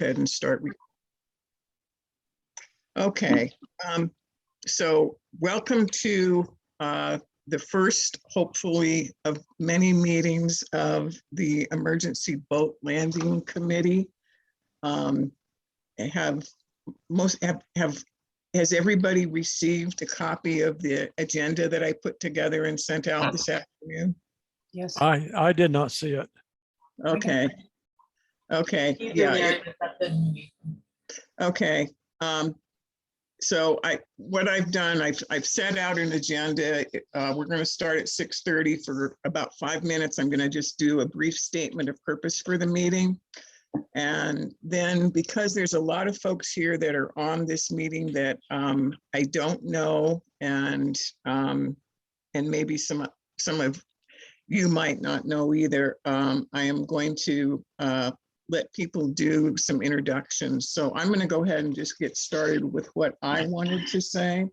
ahead and start. Okay, so welcome to the first, hopefully, of many meetings of the Emergency Boat Landing Committee. Has everybody received a copy of the agenda that I put together and sent out this afternoon? Yes. I did not see it. Okay. Okay. Yeah. Okay. So what I've done, I've set out an agenda. We're going to start at 6:30 for about 5 minutes. I'm going to just do a brief statement of purpose for the meeting. And then because there's a lot of folks here that are on this meeting that I don't know, and maybe some of you might not know either, I am going to let people do some introductions. So I'm going to go ahead and just get started with what I wanted to say.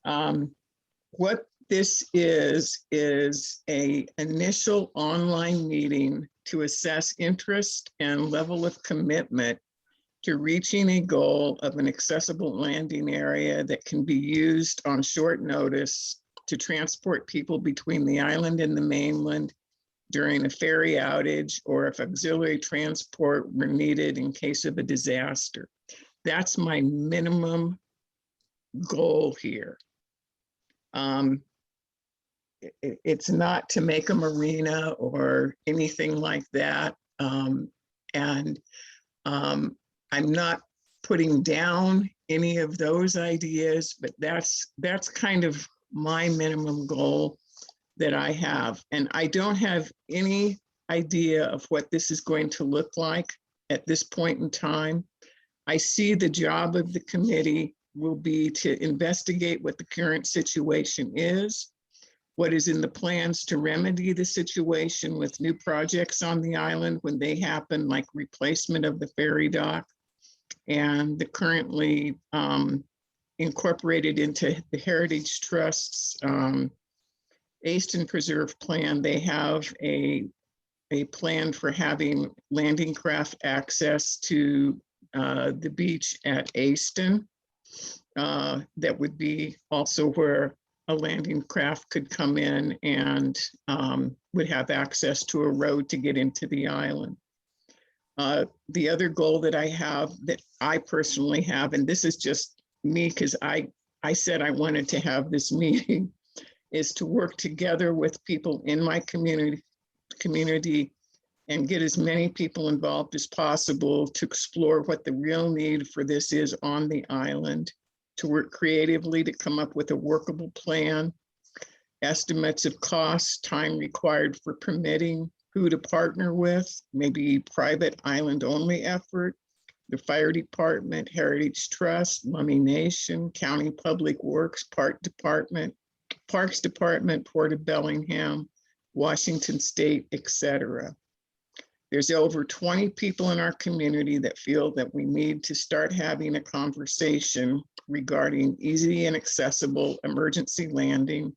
What this is a initial online meeting to assess interest and level of commitment to reaching a goal of an accessible landing area that can be used on short notice to transport people between the island and the mainland during a ferry outage, or if auxiliary transport were needed in case of a disaster. That's my minimum goal here. It's not to make a marina or anything like that. I'm not putting down any of those ideas, but that's kind of my minimum goal that I have. And I don't have any idea of what this is going to look like at this point in time. I see the job of the committee will be to investigate what the current situation is, what is in the plans to remedy the situation with new projects on the island when they happen, like replacement of the ferry dock, and the currently incorporated into the Heritage Trust's Easton Preserve plan. They have a plan for having landing craft access to the beach at Easton. That would be also where a landing craft could come in and would have access to a road to get into the island. The other goal that I have, that I personally have, and this is just me because I said I wanted to have this meeting, is to work together with people in my community and get as many people involved as possible to explore what the real need for this is on the island, to work creatively to come up with a workable plan, estimates of costs, time required for permitting, who to partner with, maybe private island only effort, the fire department, Heritage Trust, Lummy Nation, County Public Works, Parks Department, Port of Bellingham, Washington State, etc. There's over 20 people in our community that feel that we need to start having a conversation regarding easy and accessible emergency landing.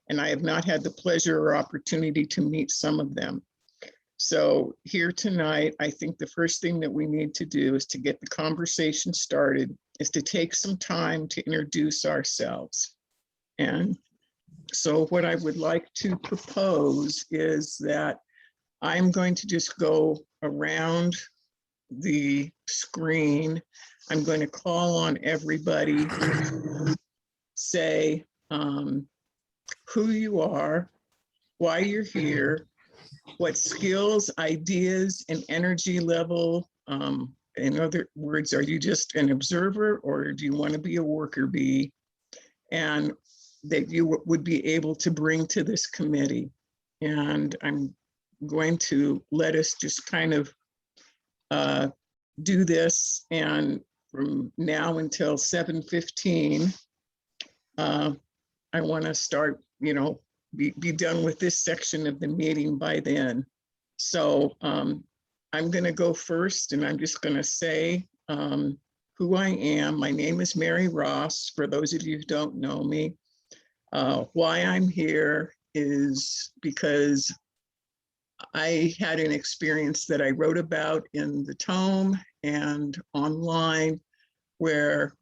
And I have not had the pleasure or opportunity to meet some of them. So here tonight, I think the first thing that we need to do is to get the conversation started, is to take some time to introduce ourselves. And so what I would like to propose is that I'm going to just go around the screen. I'm going to call on everybody to say who you are, why you're here, what skills, ideas, and energy level. In other words, are you just an observer or do you want to be a worker bee? And that you would be able to bring to this committee. And I'm going to let us just kind of do this. And from now until 7:15, I want to start, be done with this section of the meeting by then. So I'm going to go first, and I'm just going to say who I am. My name is Mary Ross, for those of you who don't know me. Why I'm here is because I had an experience that I wrote about in the tome, and online, where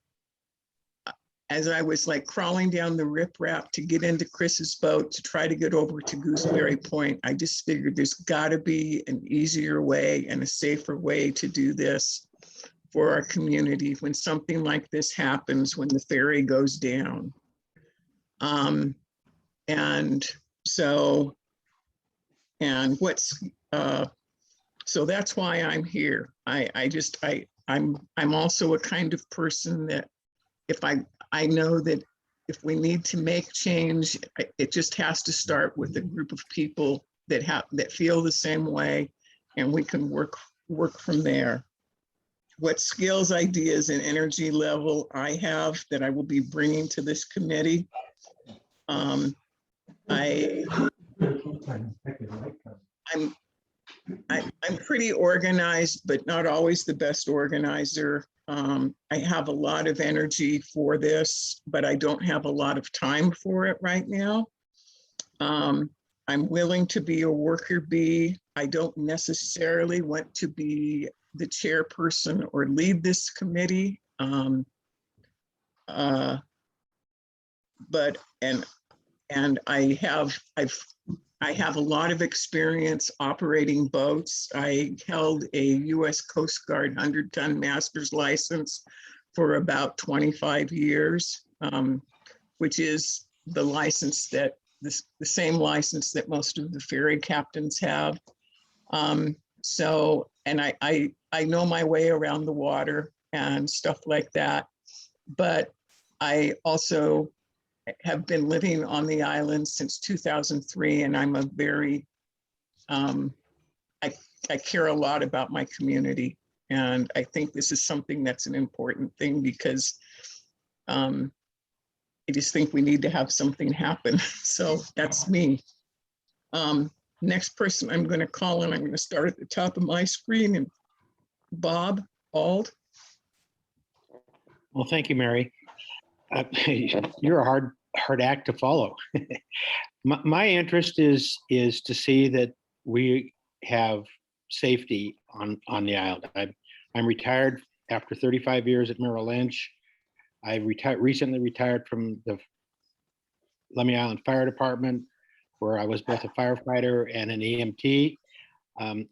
as I was like crawling down the riprap to get into Chris's boat to try to get over to Gooseberry Point, I just figured there's got to be an easier way and a safer way to do this for our community when something like this happens, when the ferry goes down. And so, and what's, so that's why I'm here. I'm also a kind of person that if I know that if we need to make change, it just has to start with a group of people that feel the same way, and we can work from there. What skills, ideas, and energy level I have that I will be bringing to this committee. I'm pretty organized, but not always the best organizer. I have a lot of energy for this, but I don't have a lot of time for it right now. I'm willing to be a worker bee. I don't necessarily want to be the chairperson or lead this committee. But I have a lot of experience operating boats. I held a US Coast Guard 100-ton master's license for about 25 years, which is the license that the same license that most of the ferry captains have. So, and I know my way around the water and stuff like that, but I also have been living on the island since 2003, and I'm a very, I care a lot about my community. And I think this is something that's an important thing because I just think we need to have something happen. So that's me. Next person I'm going to call, and I'm going to start at the top of my screen, and Bob Ald. Well, thank you, Mary. You're a hard act to follow. My interest is to see that we have safety on the island. I'm retired after 35 years at Merrill Lynch. I recently retired from the Lummy Island Fire Department, where I was both a firefighter and an EMT.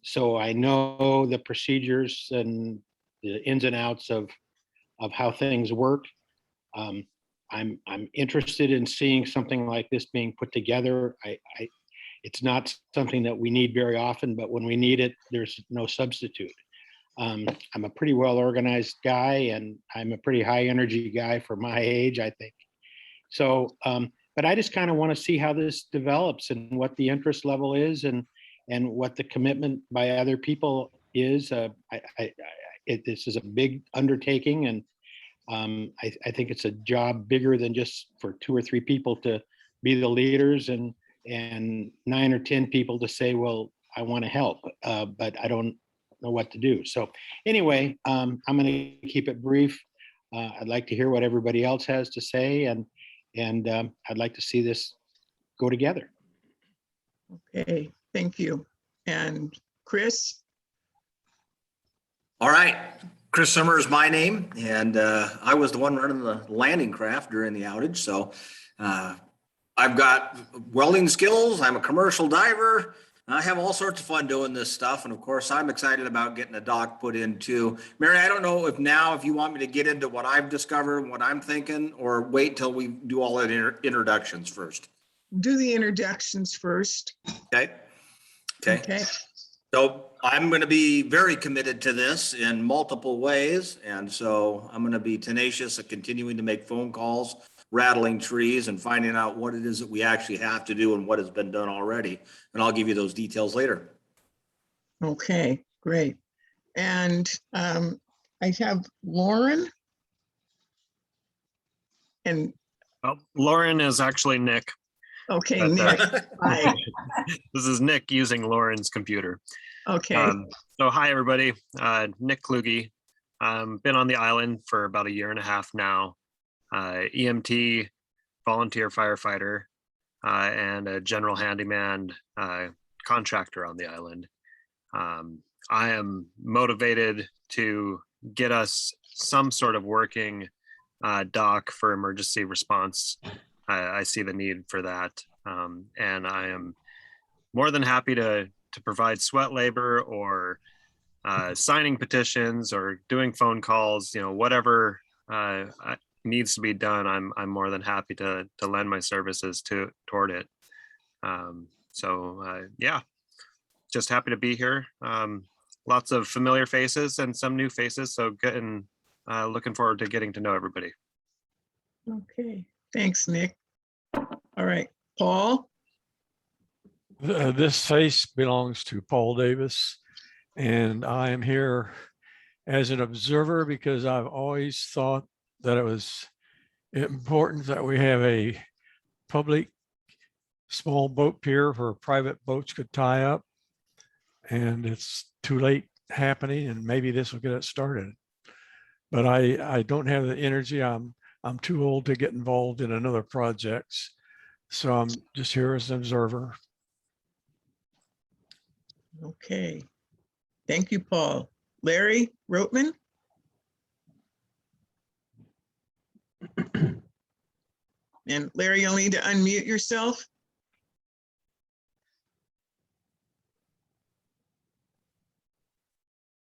So I know the procedures and the ins and outs of how things work. I'm interested in seeing something like this being put together. It's not something that we need very often, but when we need it, there's no substitute. I'm a pretty well organized guy, and I'm a pretty high energy guy for my age, I think. So, but I just kind of want to see how this develops and what the interest level is, and what the commitment by other people is. This is a big undertaking, and I think it's a job bigger than just for 2 or 3 people to be the leaders and 9 or 10 people to say, well, I want to help, but I don't know what to do. So anyway, I'm going to keep it brief. I'd like to hear what everybody else has to say, and I'd like to see this go together. Okay, thank you. And Chris? All right, Chris Summer is my name, and I was the one running the landing craft during the outage. So I've got welding skills. I'm a commercial diver. I have all sorts of fun doing this stuff. And of course, I'm excited about getting a dock put in too. Mary, I don't know if you want me to get into what I've discovered, what I'm thinking, or wait till we do all the introductions first. Do the introductions first. Okay. So I'm going to be very committed to this in multiple ways. And so I'm going to be tenacious of continuing to make phone calls, rattling trees, and finding out what it is that we actually have to do and what has been done already. And I'll give you those details later. Okay, great. And I have Lauren. And Lauren is actually Nick. Okay, But, Nick. Hi. This is Nick using Lauren's computer. Okay. So hi, everybody. Nick Kluge. Been on the island for about 1.5 years now. EMT, volunteer firefighter, and a general handyman contractor on the island. I am motivated to get us some sort of working dock for emergency response. I see the need for that. And I am more than happy to provide sweat labor or signing petitions or doing phone calls, whatever needs to be done. I'm more than happy to lend my services toward it. Yeah, just happy to be here. Lots of familiar faces and some new faces. So looking forward to getting to know everybody. Okay, thanks, Nick. All right, Paul? This face belongs to Paul Davis, and I am here as an observer because I've always thought that it was important that we have a public small boat pier where private boats could tie up, and it's too late happening, and maybe this will get it started. But I don't have the energy. I'm too old to get involved in another projects, so I'm just here as an observer. Okay, thank you, Paul. Larry Roatman? And Larry, you'll need to unmute yourself.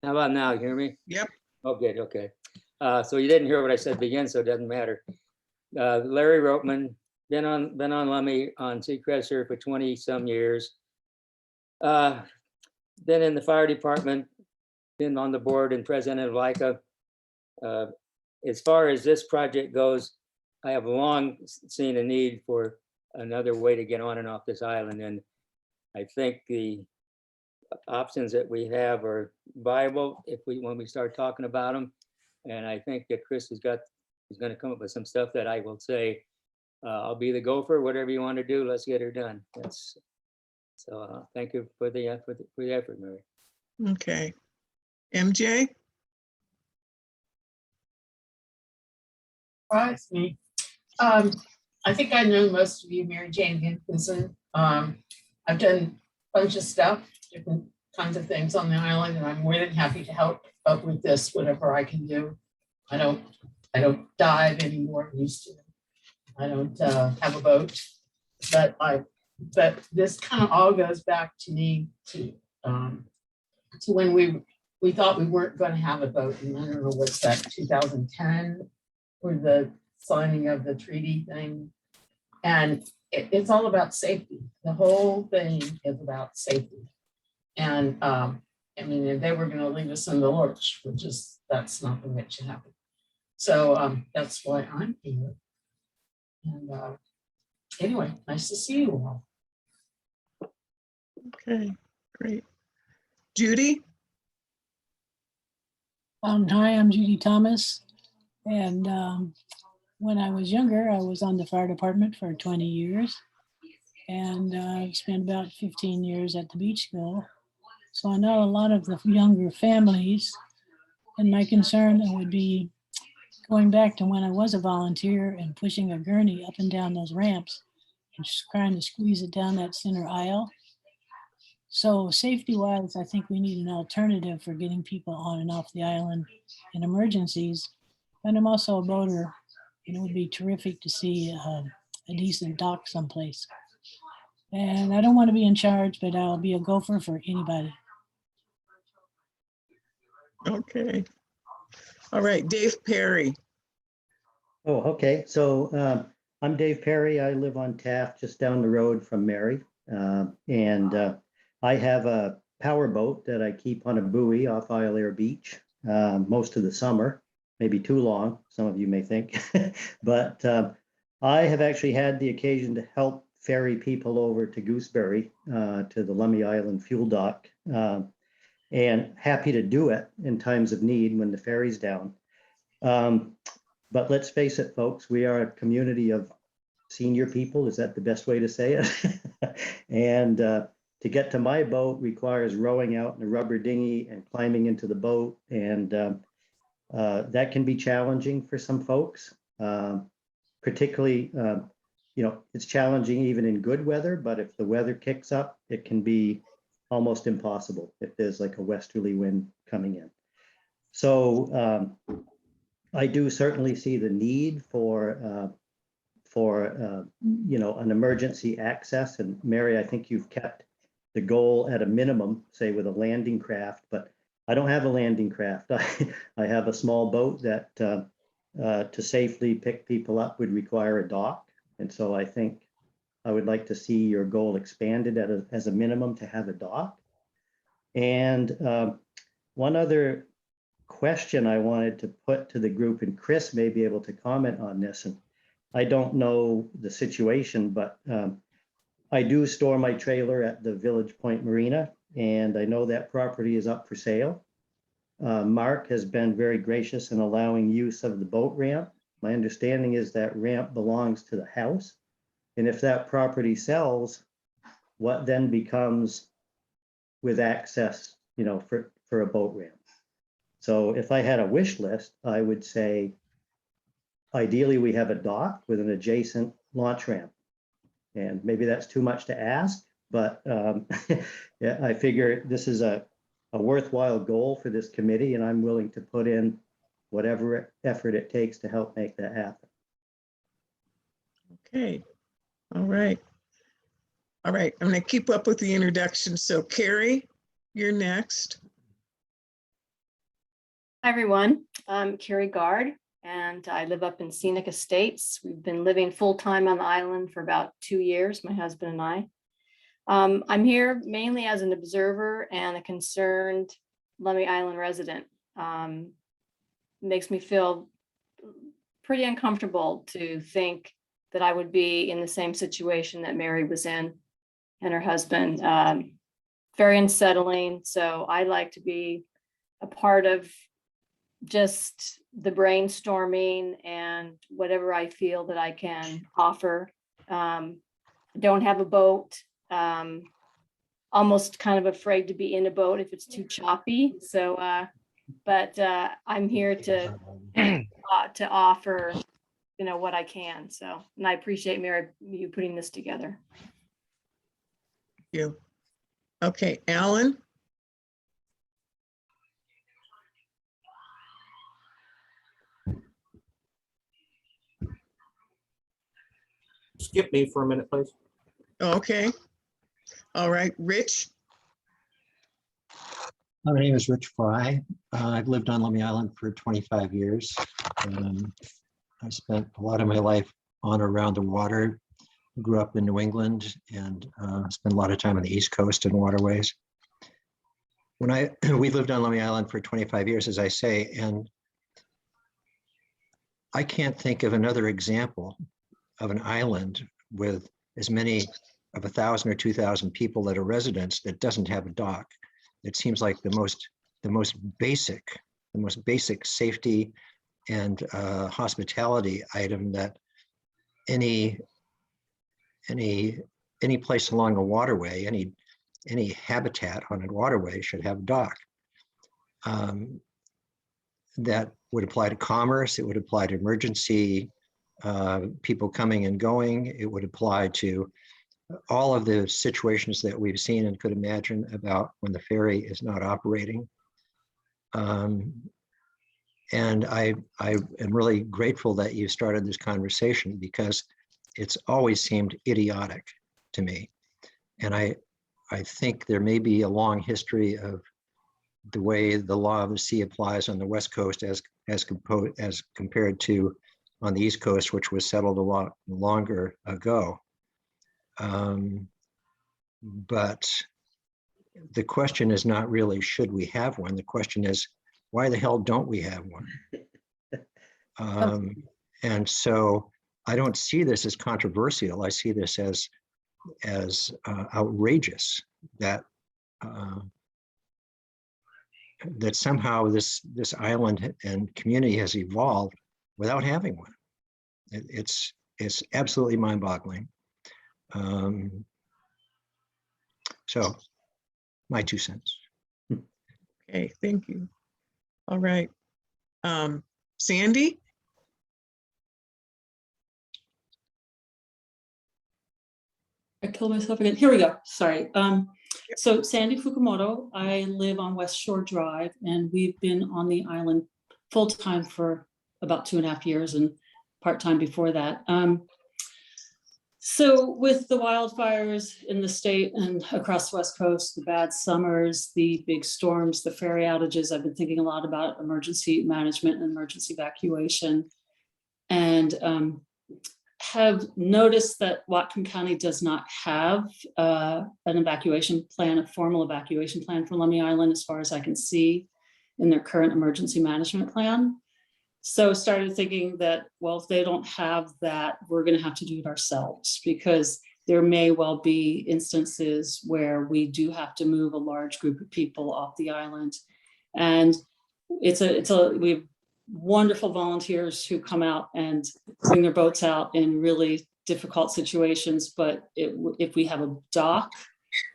How about now? You hear me? Yep. Oh, good. Okay. So you didn't hear what I said begin, so it doesn't matter. Larry Roatman, been on Lummy on Seacrest here for 20 some years. Been in the fire department, been on the board and president of LICA. As far as this project goes, I have long seen a need for another way to get on and off this island. And I think the options that we have are viable when we start talking about them. And I think that Chris is going to come up with some stuff that I will say, I'll be the gopher, whatever you want to do, let's get her done. So thank you for the effort, Mary. Okay. MJ? Surprised me. I think I know most of you, Mary Jane Hinkinson. I've done a bunch of stuff, different kinds of things on the island, and I'm more than happy to help out with this, whatever I can do. I don't dive anymore. I used to. I don't have a boat, but this kind of all goes back to me to when we thought we weren't going to have a boat, and I don't know what's that, 2010, or the signing of the treaty thing. And it's all about safety. The whole thing is about safety. And I mean, if they were going to leave us in the lurch, that's not the way it should happen. So that's why I'm here. And anyway, nice to see you all. Okay, great. Judy? Hi, I'm Judy Thomas. And when I was younger, I was on the fire department for 20 years. And I've spent about 15 years at the beach school. So I know a lot of the younger families. And my concern would be going back to when I was a volunteer and pushing a gurney up and down those ramps and just trying to squeeze it down that center aisle. So safety-wise, I think we need an alternative for getting people on and off the island in emergencies. And I'm also a boater, and it would be terrific to see a decent dock someplace. And I don't want to be in charge, but I'll be a gopher for anybody. Okay. All right, Dave Perry. Oh, okay. So I'm Dave Perry. I live on Taft, just down the road from Mary. I have a power boat that I keep on a buoy off Isle Air Beach most of the summer, maybe too long, some of you may think. But I have actually had the occasion to help ferry people over to Gooseberry, to the Lummy Island fuel dock, and happy to do it in times of need when the ferry's down. But let's face it, folks, we are a community of senior people. Is that the best way to say it? And to get to my boat requires rowing out in a rubber dinghy and climbing into the boat. And that can be challenging for some folks, particularly, it's challenging even in good weather, but if the weather kicks up, it can be almost impossible if there's like a westerly wind coming in. So I do certainly see the need for you know, an emergency access. And Mary, I think you've kept the goal at a minimum, say with a landing craft, but I don't have a landing craft. I have a small boat that to safely pick people up would require a dock. And so I think I would like to see your goal expanded as a minimum to have a dock. And one other question I wanted to put to the group, and Chris may be able to comment on this, and I don't know the situation, but I do store my trailer at the Village Point Marina, and I know that property is up for sale. Mark has been very gracious in allowing use of the boat ramp. My understanding is that ramp belongs to the house. And if that property sells, what then becomes with access, you know, for a boat ramp? So if I had a wish list, I would say, ideally we have a dock with an adjacent launch ramp. And maybe that's too much to ask, but yeah, I figure this is a worthwhile goal for this committee, and I'm willing to put in whatever effort it takes to help make that happen. Okay, all right. All right, I'm gonna keep up with the introduction. So Carrie, you're next. Hi, everyone. I'm Carrie Gard, and I live up in Scenic Estates. We've been living full-time on the island for about 2 years, my husband and I. I'm here mainly as an observer and a concerned Lummy Island resident. Makes me feel pretty uncomfortable to think that I would be in the same situation that Mary was in and her husband. Very unsettling. So I like to be a part of just the brainstorming and whatever I feel that I can offer. Don't have a boat. Almost kind of afraid to be in a boat if it's too choppy. So, but I'm here to offer, you know, what I can. So, and I appreciate Mary, you putting this together. Thank you. Okay, Alan. Skip me for a minute, please. Okay. All right, Rich. My name is Rich Fry. I've lived on Lummy Island for 25 years. I spent a lot of my life on or around the water. Grew up in New England and spent a lot of time on the East Coast and waterways. We lived on Lummy Island for 25 years, as I say, and I can't think of another example of an island with as many of 1,000 or 2,000 people that are residents that doesn't have a dock. It seems like the most basic safety and hospitality item that any place along a waterway, any habitat on a waterway should have a dock. That would apply to commerce. It would apply to emergency people coming and going. It would apply to all of the situations that we've seen and could imagine about when the ferry is not operating. And I am really grateful that you started this conversation because it's always seemed idiotic to me. And I think there may be a long history of the way the law of the sea applies on the West Coast as compared to on the East Coast, which was settled a lot longer ago. But the question is not really, should we have one? The question is, why the hell don't we have one? And so I don't see this as controversial. I see this as outrageous that that somehow this island and community has evolved without having one. It's absolutely mind-boggling. So my 2 cents. Okay, thank you. All right. Sandy? I killed myself again. Here we go. Sorry. So Sandy Fukumoto, I live on West Shore Drive, and we've been on the island full-time for about 2.5 years and part-time before that. So with the wildfires in the state and across the West Coast, the bad summers, the big storms, the ferry outages, I've been thinking a lot about emergency management and emergency evacuation. And have noticed that Whatcom County does not have an evacuation plan, a formal evacuation plan for Lummy Island, as far as I can see in their current emergency management plan. So started thinking that, well, if they don't have that, we're going to have to do it ourselves, because there may well be instances where we do have to move a large group of people off the island. And we have wonderful volunteers who come out and bring their boats out in really difficult situations. But if we have a dock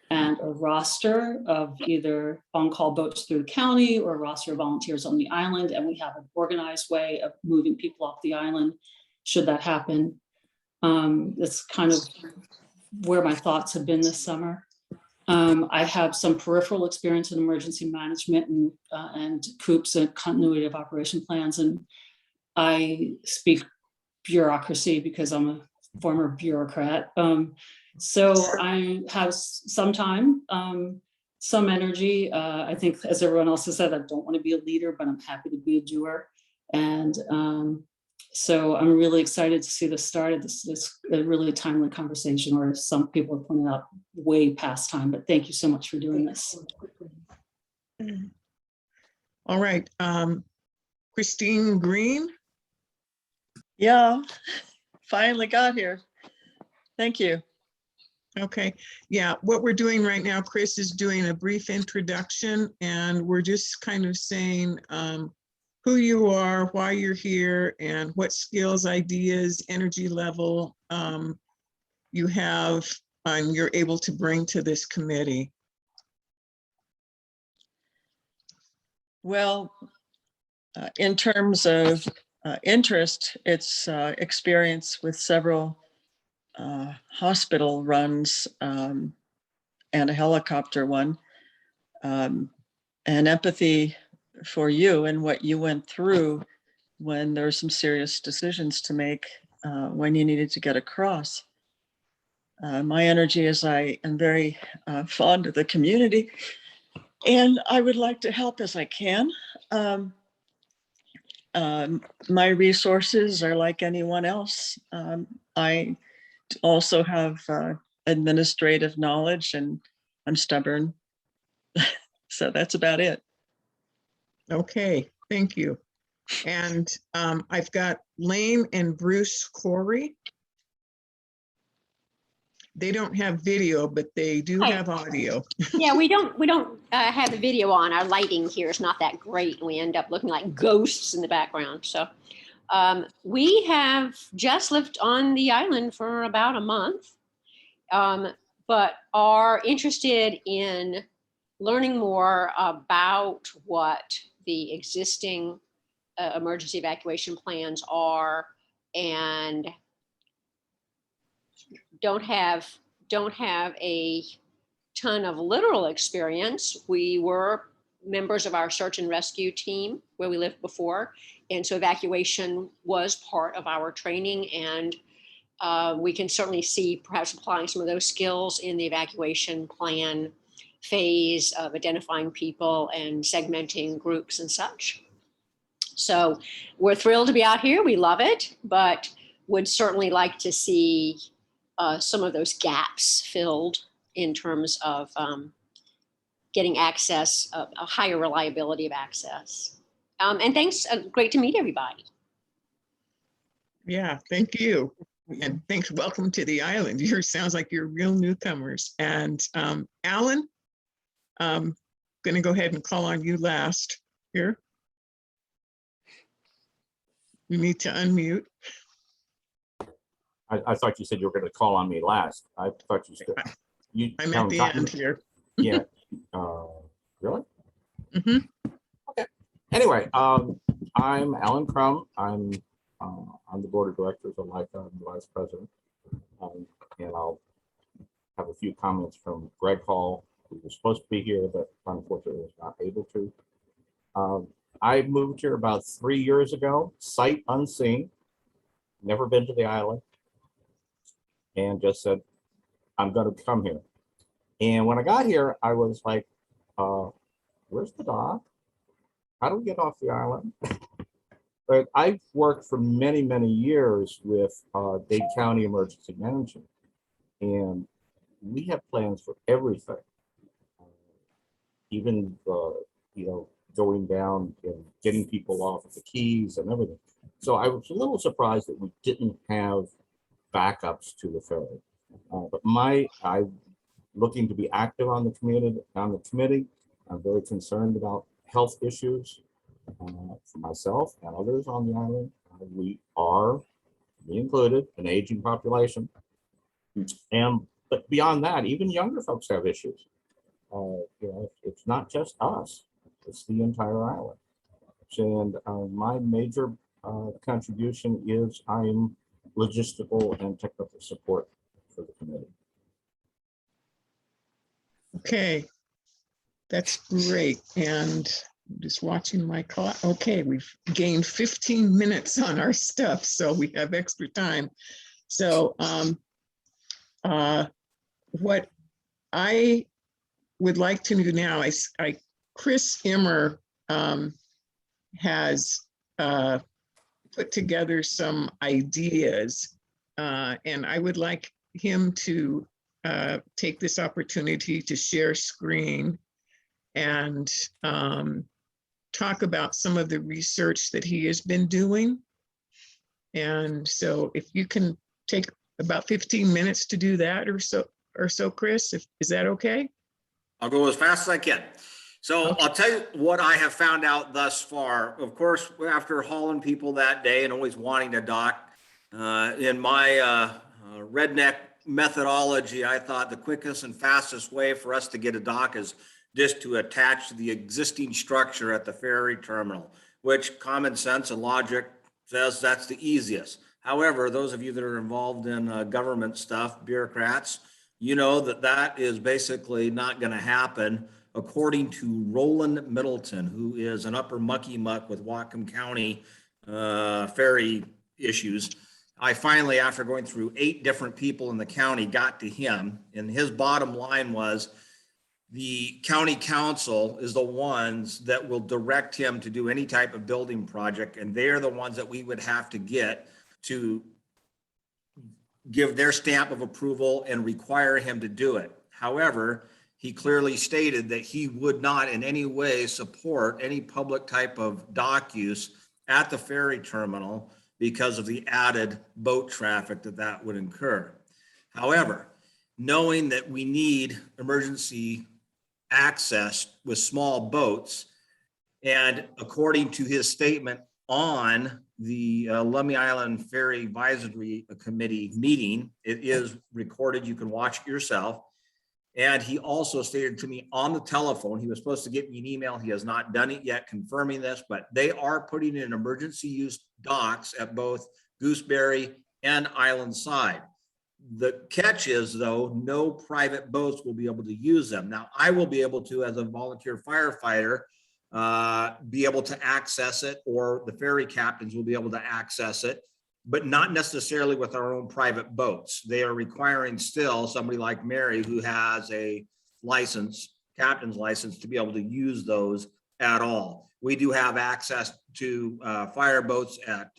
and a roster of either on-call boats through the county or a roster of volunteers on the island, and we have an organized way of moving people off the island, should that happen, that's kind of where my thoughts have been this summer. I have some peripheral experience in emergency management and COOPs and continuity of operation plans. And I speak bureaucracy because I'm a former bureaucrat. So I have some time, some energy. I think, as everyone else has said, I don't want to be a leader, but I'm happy to be a doer. And so I'm really excited to see this started. This is a really timely conversation, or some people have pointed out way past time, but thank you so much for doing this. All right, Christine Green. Yeah, finally got here. Thank you. Okay, yeah, what we're doing right now, Chris is doing a brief introduction, and we're just kind of saying who you are, why you're here, and what skills, ideas, energy level you have and you're able to bring to this committee. Well, in terms of interest, it's experience with several hospital runs and a helicopter one, and empathy for you and what you went through when there were some serious decisions to make when you needed to get across. My energy is I am very fond of the community, and I would like to help as I can. My resources are like anyone else. I also have administrative knowledge, and I'm stubborn. So that's about it. Okay, thank you. And I've got Lane and Bruce Corey. They don't have video, but they do have audio. Yeah, we don't have the video on. Our lighting here is not that great. We end up looking like ghosts in the background. So we have just lived on the island for about a month, but are interested in learning more about what the existing emergency evacuation plans are, and don't have a ton of literal experience. We were members of our search and rescue team where we lived before, and so evacuation was part of our training, and we can certainly see perhaps applying some of those skills in the evacuation plan phase of identifying people and segmenting groups and such. So we're thrilled to be out here. We love it, but would certainly like to see some of those gaps filled in terms of getting access, a higher reliability of access. And thanks, great to meet everybody. Yeah, thank you. And thanks, welcome to the island. You sounds like you're real newcomers. And Alan, I'm gonna go ahead and call on you last here. You need to unmute. I thought you said you were going to call on me last. I thought you said I'm at the end here. Yeah. Really? Mm-hmm. Okay. Anyway, I'm Alan Crum. I'm on the board of directors of LICA. I'm the vice president. And I'll have a few comments from Greg Hall He was supposed to be here, but unfortunately was not able to. I moved here about 3 years ago, sight unseen, never been to the island, and just said, I'm going to come here. And when I got here, I was like, where's the dock? How do we get off the island? But I've worked for many, many years with Dade County Emergency Management, and we have plans for everything. Even going down and getting people off of the keys and everything. So I was a little surprised that we didn't have backups to the ferry. But I'm looking to be active on the committee. I'm very concerned about health issues for myself and others on the island. We are, me included, an aging population. But beyond that, even younger folks have issues. It's not just us, it's the entire island. And my major contribution is I'm logistical and technical support for the committee. Okay, that's great. And I'm just watching my clock. Okay, we've gained 15 minutes on our stuff, so we have extra time. So what I would like to do now, Chris Immer has put together some ideas, and I would like him to take this opportunity to share screen and talk about some of the research that he has been doing. And so if you can take about 15 minutes to do that or so, Chris, is that okay? I'll go as fast as I can. So okay. I'll tell you what I have found out thus far. Of course, after hauling people that day and always wanting to dock, in my redneck methodology, I thought the quickest and fastest way for us to get a dock is just to attach to the existing structure at the ferry terminal, which common sense and logic says that's the easiest. However, those of you that are involved in government stuff, bureaucrats, you know that is basically not going to happen, according to Roland Middleton, who is an upper mucky muck with Whatcom County ferry issues. I finally, after going through 8 different people in the county, got to him, and his bottom line was the county council is the ones that will direct him to do any type of building project, and they're the ones that we would have to get to give their stamp of approval and require him to do it. However, he clearly stated that he would not in any way support any public type of dock use at the ferry terminal because of the added boat traffic that would incur. However, knowing that we need emergency access with small boats, and according to his statement on the Lummy Island Ferry Advisory Committee meeting, it is recorded, you can watch it yourself. And he also stated to me on the telephone, he was supposed to get me an email. He has not done it yet, confirming this, but they are putting in emergency use docks at both Gooseberry and Island Side. The catch is, though, no private boats will be able to use them. Now, I will be able to, as a volunteer firefighter, be able to access it, or the ferry captains will be able to access it, but not necessarily with our own private boats. They are requiring still somebody like Mary, who has a license, captain's license, to be able to use those at all. We do have access to fireboats at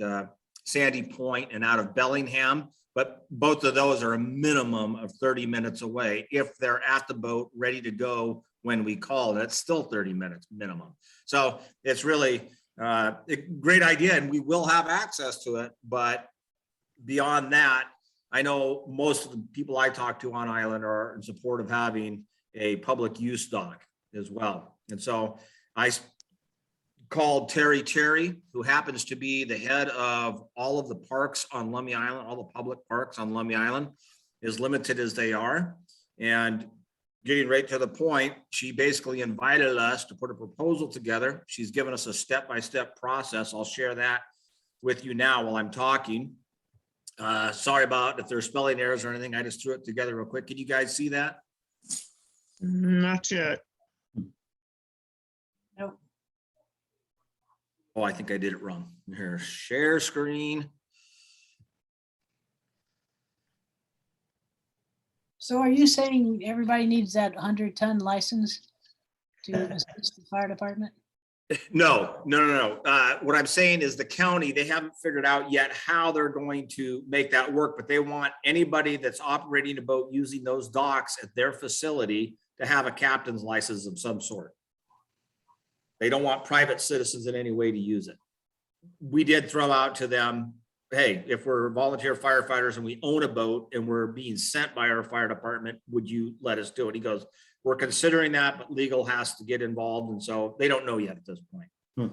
Sandy Point and out of Bellingham, but both of those are a minimum of 30 minutes away. If they're at the boat ready to go when we call, that's still 30 minutes minimum. So it's really a great idea, and we will have access to it. But beyond that, I know most of the people I talk to on island are in support of having a public use dock as well. And so I called Terry, who happens to be the head of all of the parks on Lummy Island, all the public parks on Lummy Island, as limited as they are. And getting right to the point, she basically invited us to put a proposal together. She's given us a step-by-step process. I'll share that with you now while I'm talking. Sorry about if there's spelling errors or anything. I just threw it together real quick. Can you guys see that? Not yet. Nope. Oh, I think I did it wrong. Here, share screen. So are you saying everybody needs that 100-ton license to assist the fire department? No. What I'm saying is the county, they haven't figured out yet how they're going to make that work, but they want anybody that's operating a boat using those docks at their facility to have a captain's license of some sort. They don't want private citizens in any way to use it. We did throw out to them, hey, if we're volunteer firefighters and we own a boat and we're being sent by our fire department, would you let us do it? He goes, we're considering that, but legal has to get involved. And so they don't know yet at this point.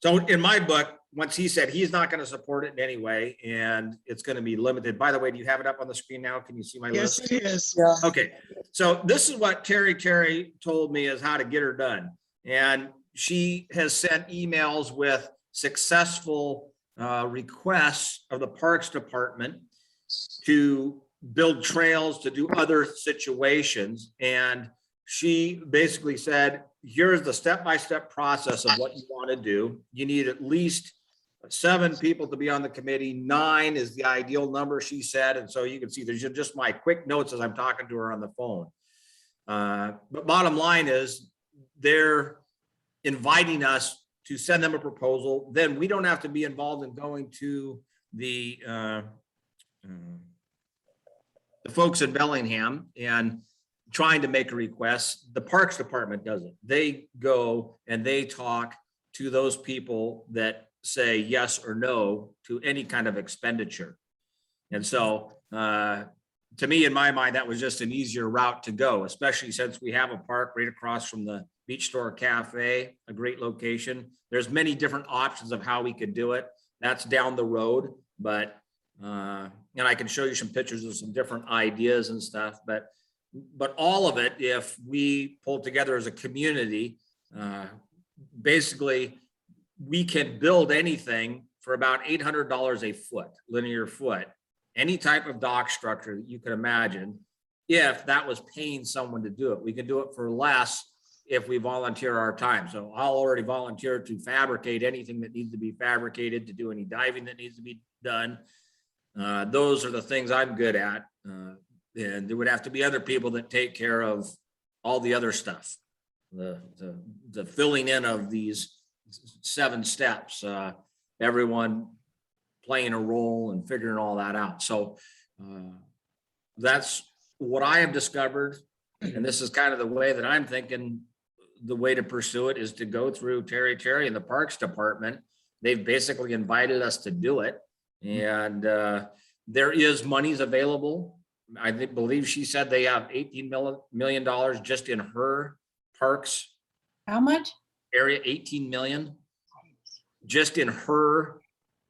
So in my book, once he said he's not going to support it in any way and it's going to be limited. By the way, do you have it up on the screen now? Can you see my Yes, list? it is. Yeah. Okay, so this is what Terry told me is how to get her done. And she has sent emails with successful requests of the Parks Department to build trails, to do other situations. And she basically said, here's the step-by-step process of what you want to do. You need at least 7 people to be on the committee. 9 is the ideal number, she said. And so you can see there's just my quick notes as I'm talking to her on the phone. But bottom line is they're inviting us to send them a proposal. Then we don't have to be involved in going to the folks in Bellingham and trying to make a request. The Parks Department does it. They go and they talk to those people that say yes or no to any kind of expenditure. And so to me, in my mind, that was just an easier route to go, especially since we have a park right across from the Beach Store Cafe, a great location. There's many different options of how we could do it. That's down the road, but and I can show you some pictures of some different ideas and stuff, but all of it, if we pull together as a community, basically we can build anything for about $800 a foot, linear foot, any type of dock structure that you can imagine. If that was paying someone to do it, we can do it for less if we volunteer our time. So I'll already volunteer to fabricate anything that needs to be fabricated, to do any diving that needs to be done. Those are the things I'm good at. And there would have to be other people that take care of all the other stuff, the filling in of these 7 steps, everyone playing a role and figuring all that out. So that's what I have discovered. And this is kind of the way that I'm thinking the way to pursue it is to go through Terry and the Parks Department. They've basically invited us to do it. And there is monies available. I believe she said they have $18 million just in her parks. How much? Area, 18 million. Just in her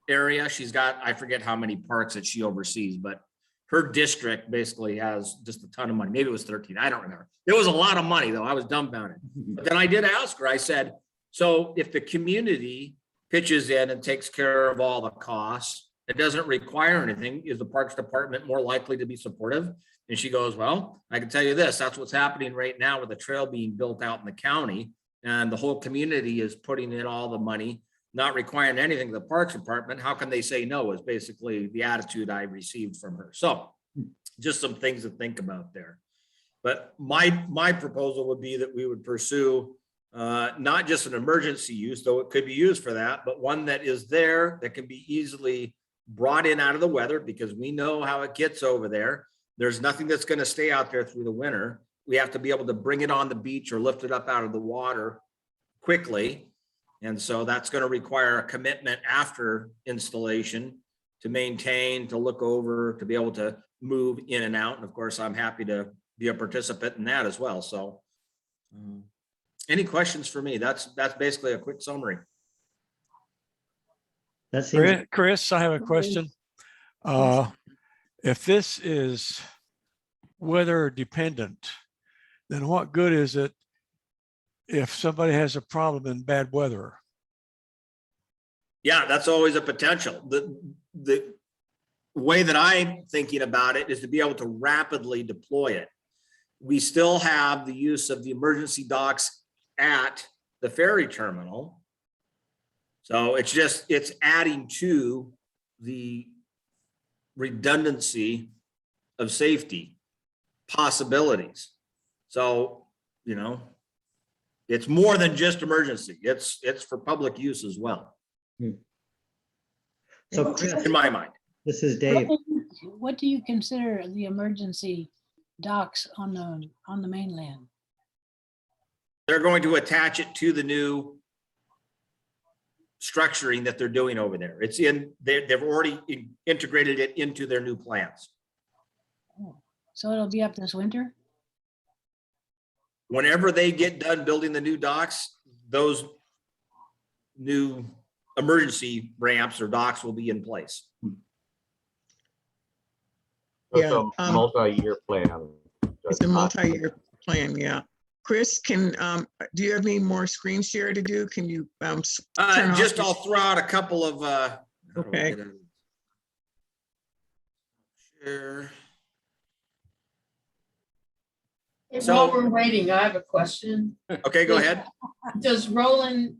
area. She's got, I forget how many parks that she oversees, but her district basically has just a ton of money. Maybe it was 13. I don't remember. It was a lot of money though. I was dumbfounded. But then I did ask her, I said, so if the community pitches in and takes care of all the costs, it doesn't require anything, is the Parks Department more likely to be supportive? And she goes, well, I can tell you this, that's what's happening right now with the trail being built out in the county. And the whole community is putting in all the money, not requiring anything to the Parks Department. How can they say no is basically the attitude I received from her. So just some things to think about there. But my proposal would be that we would pursue not just an emergency use, though it could be used for that, but one that is there that can be easily brought in out of the weather, because we know how it gets over there. There's nothing that's going to stay out there through the winter. We have to be able to bring it on the beach or lift it up out of the water quickly. And so that's going to require a commitment after installation to maintain, to look over, to be able to move in and out. And of course, I'm happy to be a participant in that as well. So any questions for me? That's basically a quick summary. That seems, Chris, I have a question. If this is weather dependent, then what good is it if somebody has a problem in bad weather? Yeah, that's always a potential. The way that I'm thinking about it is to be able to rapidly deploy it. we still have the use of the emergency docks at the ferry terminal. So it's adding to the redundancy of safety possibilities. So, you know, it's more than just emergency. It's for public use as well, So Chris, in my mind. this is Dave. What do you consider the emergency docks on the mainland? They're going to attach it to the new structuring that they're doing over there. It's they've already integrated it into their new plans. Oh, so it'll be up this winter? Whenever they get done building the new docks, those new emergency ramps or docks will be in place. It's Yeah, a multi-year plan. It's a multi-year plan, yeah. Chris, do you have any more screen share to do? Can you turn off Just your- I'll throw out a couple of how do I Okay. get out of share? So- While we're waiting, I have a question. Okay, go ahead. Does Roland,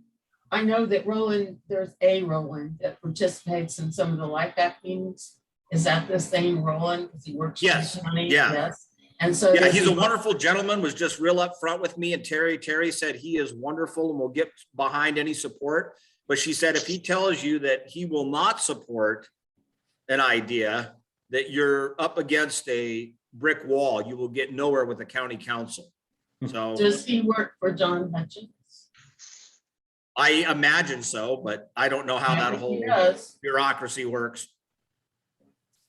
I know that Roland, there's a Roland that participates in some of the LIFAC meetings. Is that the same Roland? Because he works. for the Yes, county? yeah. Yes. And so. Yeah, does he's he- a wonderful gentleman, was just real upfront with me, and Terry said he is wonderful and will get behind any support. But she said, if he tells you that he will not support an idea, that you're up against a brick wall, you will get nowhere with the county council. So Does he work for John Hutchins? I imagine so, but I don't know how that Maybe he whole does. bureaucracy works.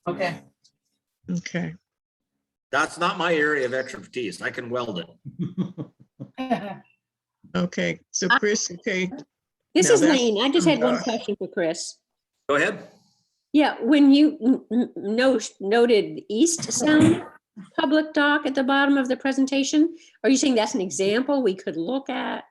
Okay. Okay, That's not my area of expertise. I can weld it. okay. So Chris, okay, This Now is that's- Lane. I just had one question for Chris. Go ahead. Yeah, when you noted East Sound Public Dock at the bottom of the presentation, are you saying that's an example we could look at?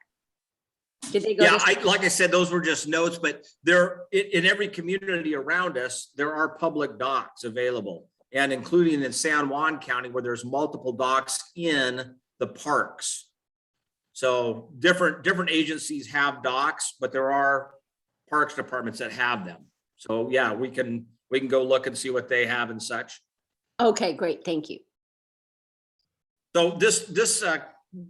Did they go? Yeah, this- like I said, those were just notes, but there, in every community around us, there are public docks available. And including in San Juan County, where there's multiple docks in the parks. So different agencies have docks, but there are parks departments that have them. So yeah, we can go look and see what they have and such. Okay, great. Thank you. So this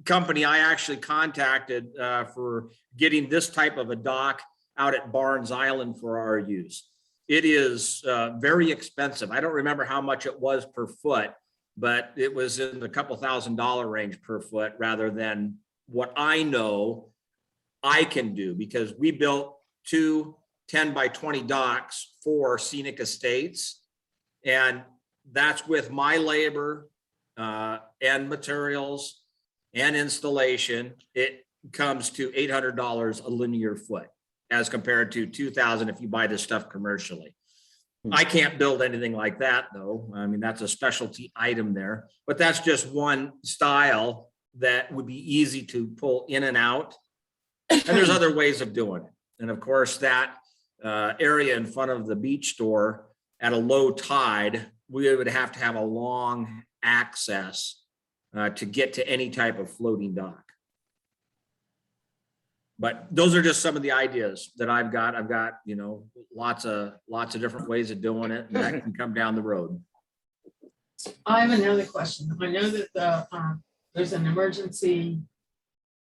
company I actually contacted for getting this type of a dock out at Barnes Island for our use. It is very expensive. I don't remember how much it was per foot, but it was in the couple $1,000 range per foot rather than what I know I can do, because we built 2 10-by-20 docks for Scenic Estates. And that's with my labor and materials and installation. It comes to $800 a linear foot as compared to $2,000 if you buy this stuff commercially. I can't build anything like that though. I mean, that's a specialty item there, but that's just one style that would be easy to pull in and out. And there's other ways of doing it. And of course, that area in front of the beach store at a low tide, we would have to have a long access to get to any type of floating dock. But those are just some of the ideas that I've got. I've got, you know, lots of different ways of doing it, and that can come down the road. I have another question. I know that there's an emergency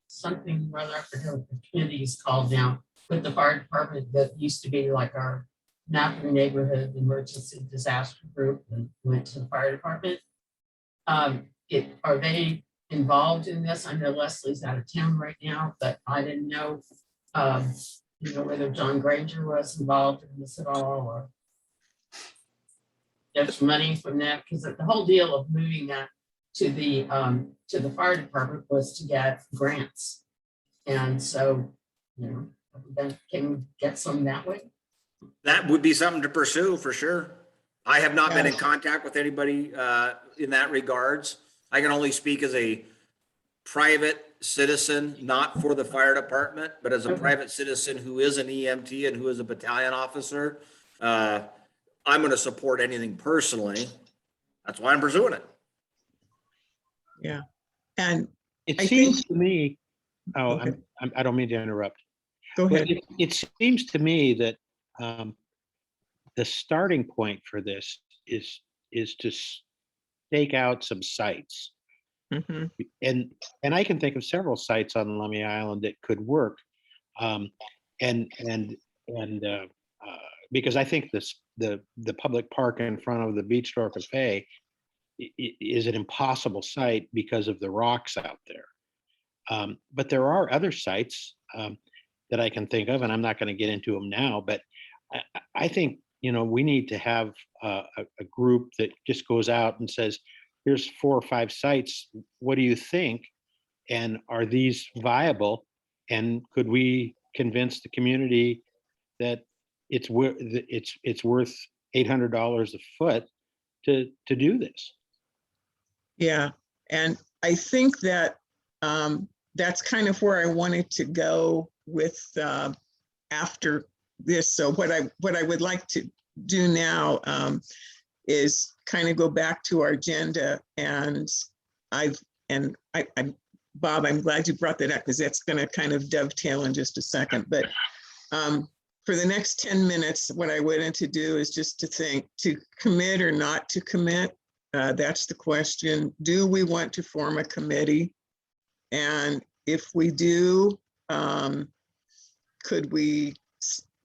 something, rather, I forget what the committee is called now, with the fire department that used to be like our Napa neighborhood emergency disaster group and went to the fire department. Are they involved in this? I know Leslie's out of town right now, but I didn't know, whether John Granger was involved in this at all, or there's money from that, because the whole deal of moving that to the fire department was to get grants. And so, then can we get some that way? That would be something to pursue for sure. I have not been in contact with anybody in that regards. I can only speak as a private citizen, not for the fire department, but as a private citizen who is an EMT and who is a battalion officer. I'm going to support anything personally. That's why I'm pursuing it. Yeah. And It I seems think, to me, oh, okay, I don't mean to interrupt. go But ahead. it seems to me that the starting point for this is to stake out some sites. Mhm. And I can think of several sites on Lummy Island that could work. Um, and and and because I think the public park in front of the Beach Store Cafe is an impossible site because of the rocks out there. But there are other sites that I can think of, and I'm not going to get into them now. But I think we need to have a group that just goes out and says, "Here's 4 or 5 sites. What do you think? And are these viable? And could we convince the community that it's worth $800 a foot to do this?" Yeah. And I think that that's kind of where I wanted to go with after this. So what I would like to do now is kind of go back to our agenda. And I Bob, I'm glad you brought that up because that's going to kind of dovetail in just a second. But for the next 10 minutes, what I wanted to do is just to think to commit or not to commit. That's the question. Do we want to form a committee? And if we do, could we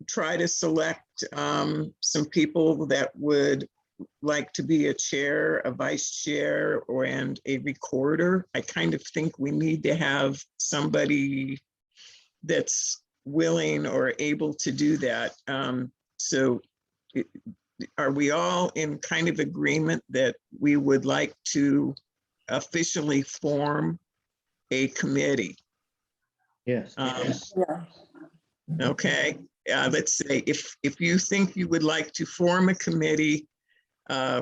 try to select some people that would like to be a chair, a vice chair, and a recorder? I kind of think we need to have somebody that's willing or able to do that. So are we all in kind of agreement that we would like to officially form a committee? Yes. Yeah. Okay, let's say if you think you would like to form a committee,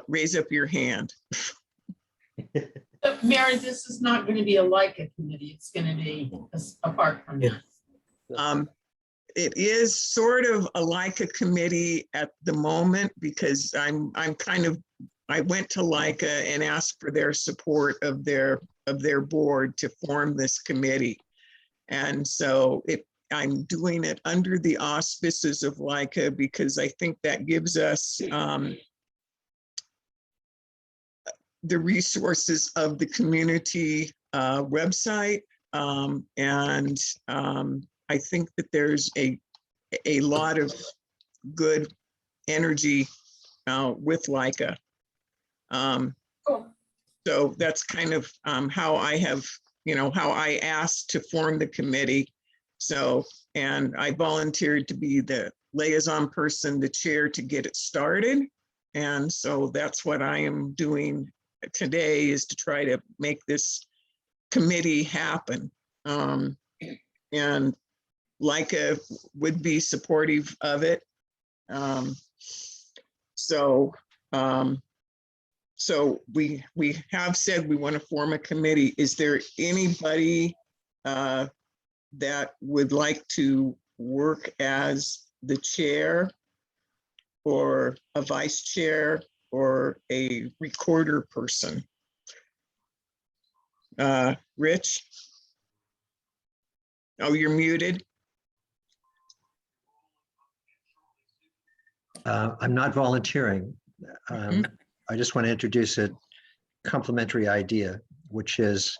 raise up your hand. But Mary, this is not going to be a LICA committee. It's going to be apart from that. It is sort of like a committee at the moment because I'm kind of, I went to LICA and asked for their support of their board to form this committee. And so I'm doing it under the auspices of LICA because I think that gives us the resources of the community website. And I think that there's a lot of good energy with LICA. Cool. So that's kind of how I have, how I asked to form the committee. So, and I volunteered to be the liaison person, the chair, to get it started. And so that's what I am doing today, is to try to make this committee happen. And LICA would be supportive of it. So we have said we want to form a committee. Is there anybody that would like to work as the chair or a vice chair or a recorder person? Rich? Oh, you're muted. I'm not volunteering. I just want to introduce a complementary idea, which is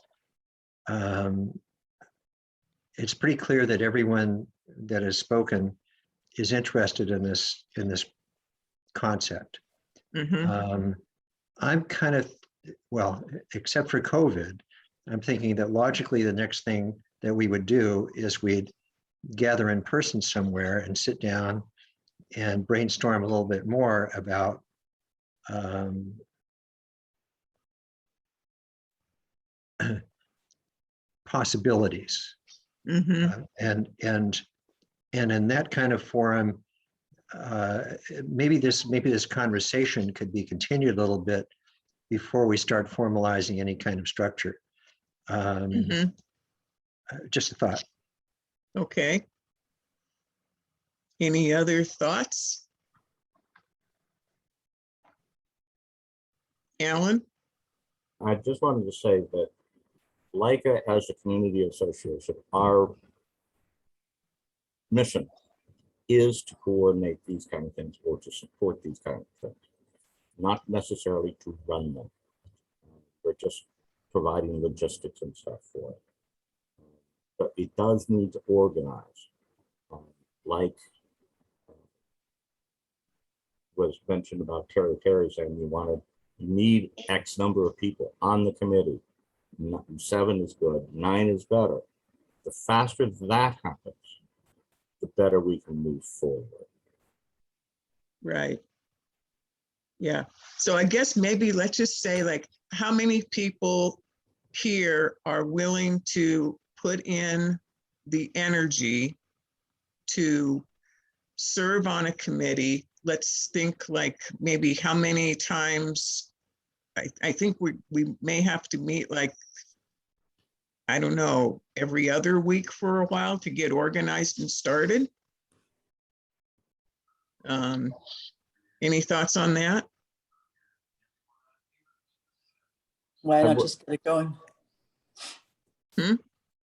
it's pretty clear that everyone that has spoken is interested in this concept. I'm kind of, well, except for COVID, I'm thinking that logically the next thing that we would do is we'd gather in person somewhere and sit down and brainstorm a little bit more about possibilities. And in that kind of forum, maybe this conversation could be continued a little bit before we start formalizing any kind of structure. Just a thought. Okay. Any other thoughts? Alan? I just wanted to say that Leica as a community association, our mission is to coordinate these kind of things or to support these kind of things, not necessarily to run them. We're just providing logistics and stuff for it. But it does need to organize, like was mentioned about Terry saying you need X number of people on the committee. 7 is good, 9 is better. The faster that happens, the better we can move forward. Right. Yeah. So I guess maybe let's just say, like, how many people here are willing to put in the energy to serve on a committee? Let's think like maybe how many times. I think we may have to meet, like, I don't know, every other week for a while to get organized and started. Any thoughts on that? Why not just get it going? Hmm?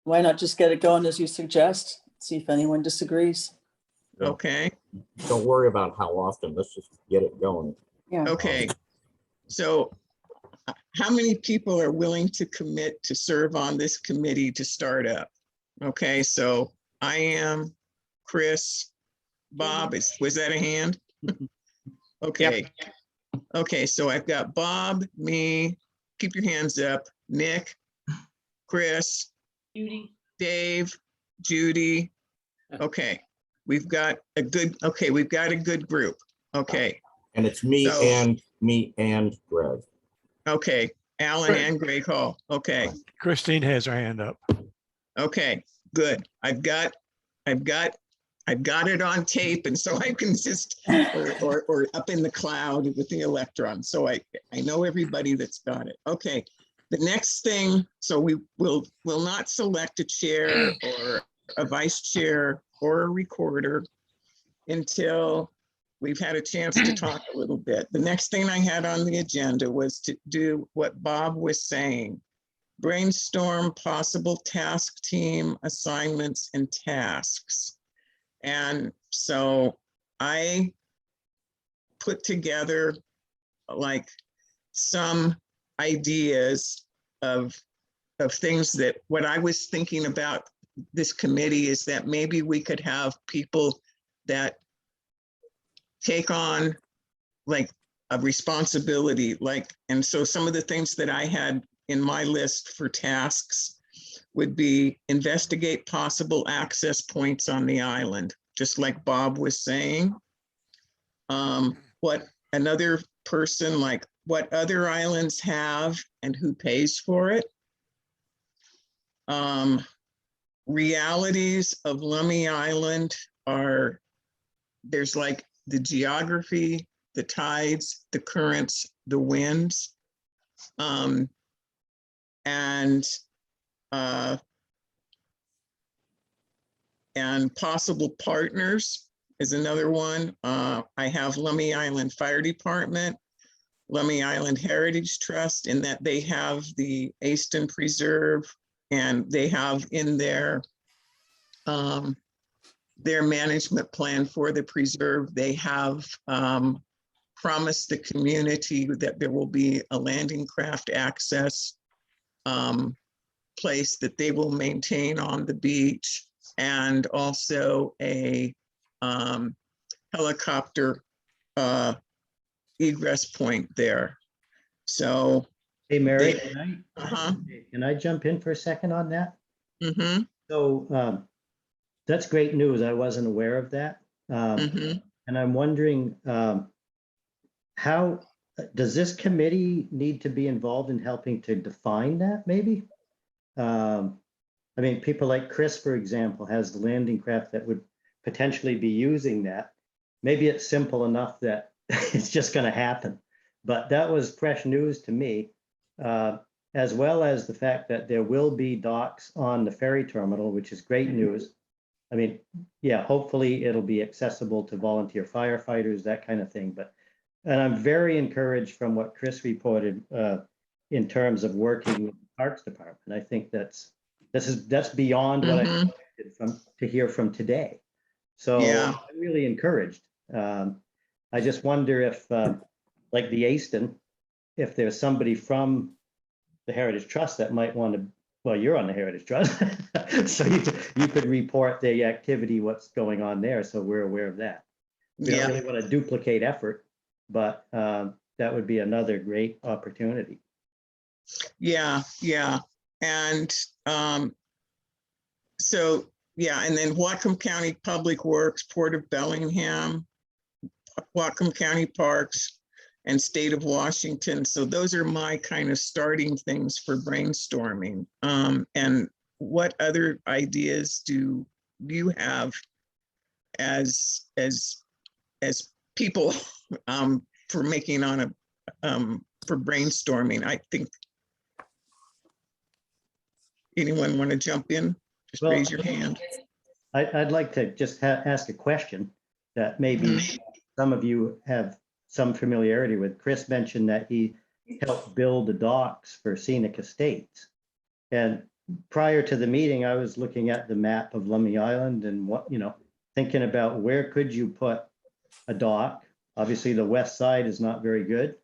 Why not just get it going as you suggest? See if anyone disagrees. Okay. Don't worry about how often, let's just get it going. Yeah. Okay. So how many people are willing to commit to serve on this committee to start up? Okay, so I am, Chris, Bob, was that a hand? Okay. Yep. Okay, so I've got Bob, me, keep your hands up, Nick, Chris, Judy. Dave, Judy. Okay, we've got a good group. Okay. And it's me and Greg. Okay, Alan and Greg Hall. Okay. Christine has her hand up. Okay, good. I've got it on tape, and so I can just or up in the cloud with the electron. So I know everybody that's got it. Okay. The next thing, so we will not select a chair or a vice chair or a recorder until we've had a chance to talk a little bit. The next thing I had on the agenda was to do what Bob was saying. Brainstorm possible task team assignments and tasks. And so I put together like some ideas of things that what I was thinking about this committee is that maybe we could have people that take on like a responsibility, like, and so some of the things that I had in my list for tasks would be investigate possible access points on the island, just like Bob was saying. What another person, like what other islands have and who pays for it. Realities of Lummy Island are, there's like the geography, the tides, the currents, the winds, and possible partners is another one. I have Lummy Island Fire Department, Lummy Island Heritage Trust, in that they have the Aston Preserve, and they have in their management plan for the preserve, they have promised the community that there will be a landing craft access place that they will maintain on the beach, and also a helicopter egress point there. So, Hey, Mary, they, can I jump in for a second on that? Mm-hmm. So that's great news. I wasn't aware of that. And I'm wondering, how does this committee need to be involved in helping to define that, maybe? I mean, people like Chris, for example, has the landing craft that would potentially be using that. Maybe it's simple enough that it's just going to happen. But that was fresh news to me, as well as the fact that there will be docks on the ferry terminal, which is great news. I mean, yeah, hopefully it'll be accessible to volunteer firefighters, that kind of thing. And I'm very encouraged from what Chris reported in terms of working with Parks Department. I think that's beyond what I Mhm. expected to hear from today. So Yeah. I'm really encouraged. I just wonder if, like the Aston, if there's somebody from the Heritage Trust that might want to, well, you're on the Heritage Trust, so you could report the activity, what's going on there, so we're aware of that. We don't Yeah. really want to duplicate effort, but that would be another great opportunity. Yeah. Yeah. And so, yeah, and then Whatcom County Public Works, Port of Bellingham, Whatcom County Parks, and State of Washington. So those are my kind of starting things for brainstorming. And what other ideas do you have as people for making on a for brainstorming? I think, anyone want to jump in? Just Well, raise your hand. I'd like to just ask a question that maybe some of you have some familiarity with. Chris mentioned that he helped build the docks for Scenic Estates. And prior to the meeting, I was looking at the map of Lummy Island and thinking about where could you put a dock. Obviously, the west side is not very good.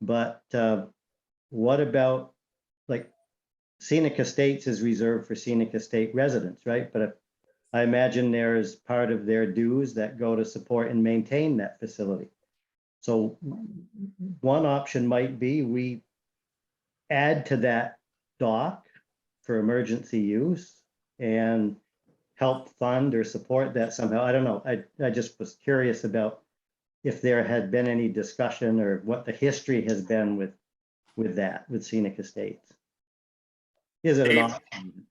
But what about, like, Scenic Estates is reserved for Scenic Estate residents, right? But I imagine there is part of their dues that go to support and maintain that facility. So one option might be we add to that dock for emergency use and help fund or support that somehow. I don't know. I just was curious about if there had been any discussion or what the history has been with Scenic Estates. Is it an Dave? option?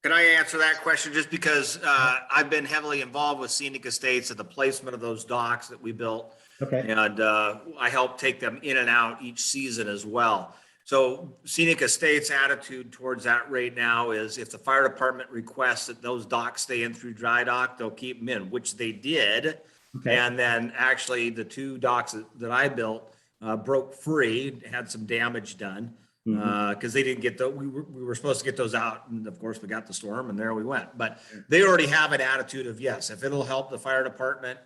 Can I answer that question? Just because I've been heavily involved with Scenic Estates and the placement of those docks that we built. Okay. And I help take them in and out each season as well. So Scenic Estates' attitude towards that right now is if the fire department requests that those docks stay in through dry dock, they'll keep them in, which they did. Okay. And then actually the two docks that I built broke free, had some damage done. Because they didn't get we were supposed to get those out, and of course we got the storm, and there we went. But they already have an attitude of, yes, if it'll help the fire department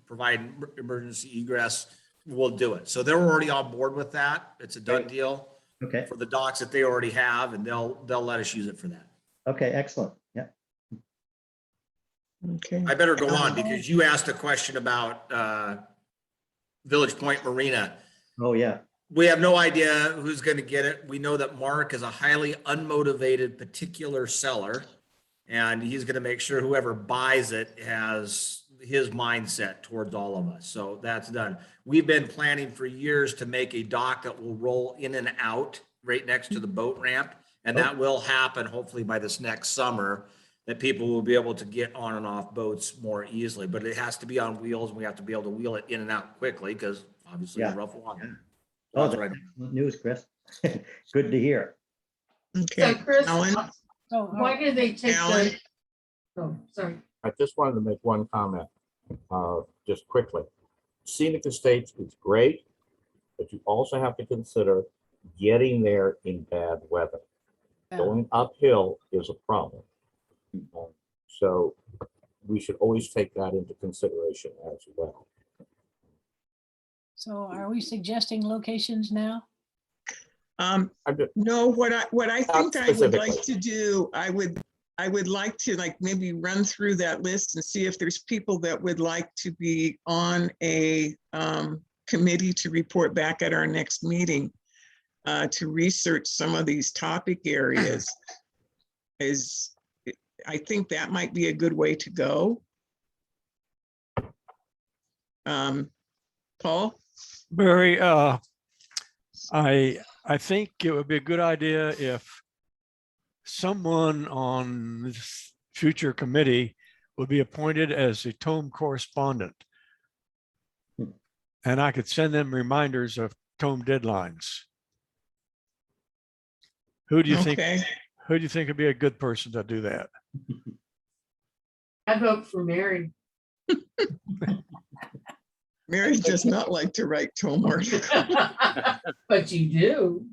provide emergency egress, we'll do it. So they're already on board with that. It's a done deal. Okay. For the docks that they already have, and they'll let us use it for that. Okay, excellent. Yeah. Okay. I better go on because you asked a question about Village Point Marina. Oh, yeah. We have no idea who's going to get it. We know that Mark is a highly unmotivated particular seller, and he's going to make sure whoever buys it has his mindset towards all of us. So that's done. We've been planning for years to make a dock that will roll in and out right next to the boat ramp. And that will happen hopefully by this next summer, that people will be able to get on and off boats more easily. But it has to be on wheels, and we have to be able to wheel it in and out quickly because obviously it's rough water. Oh, That's right. excellent news, Chris. Good to hear. Okay. So Chris, Alan? why do they take Alan? oh, sorry. I just wanted to make one comment, just quickly. Scenic Estates is great, but you also have to consider getting there in bad weather. Going uphill is a problem. So we should always take that into consideration as well. So are we suggesting locations now? No, what I think I would like specifically. to do, I would like to maybe run through that list and see if there's people that would like to be on a committee to report back at our next meeting to research some of these topic areas. I think that might be a good way to go. Paul? Barry, I think it would be a good idea if someone on this future committee would be appointed as a tome correspondent. And I could send them reminders of tome deadlines. Who do you think would be a good person to do that? I vote for Mary. Mary does not like to write tome articles. But you do.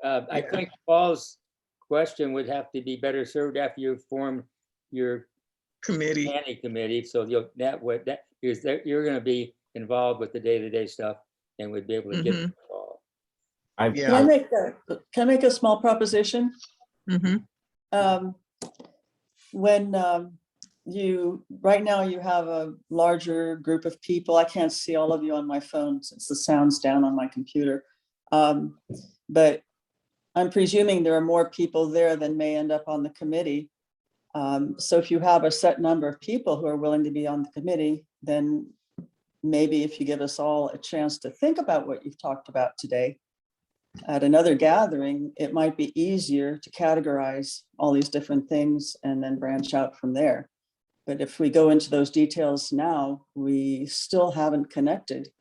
I think Paul's question would have to be better served after you form your Committee. planning committee. So you'll, because you're gonna be involved with the day-to-day stuff and would be able to get Mhm. the call. I've, Yeah. Can I make a small proposition? Mhm. When right now you have a larger group of people. I can't see all of you on my phone since the sound's down on my computer. But I'm presuming there are more people there than may end up on the committee. So if you have a set number of people who are willing to be on the committee, then maybe if you give us all a chance to think about what you've talked about today, at another gathering, it might be easier to categorize all these different things and then branch out from there. But if we go into those details now, we still haven't connected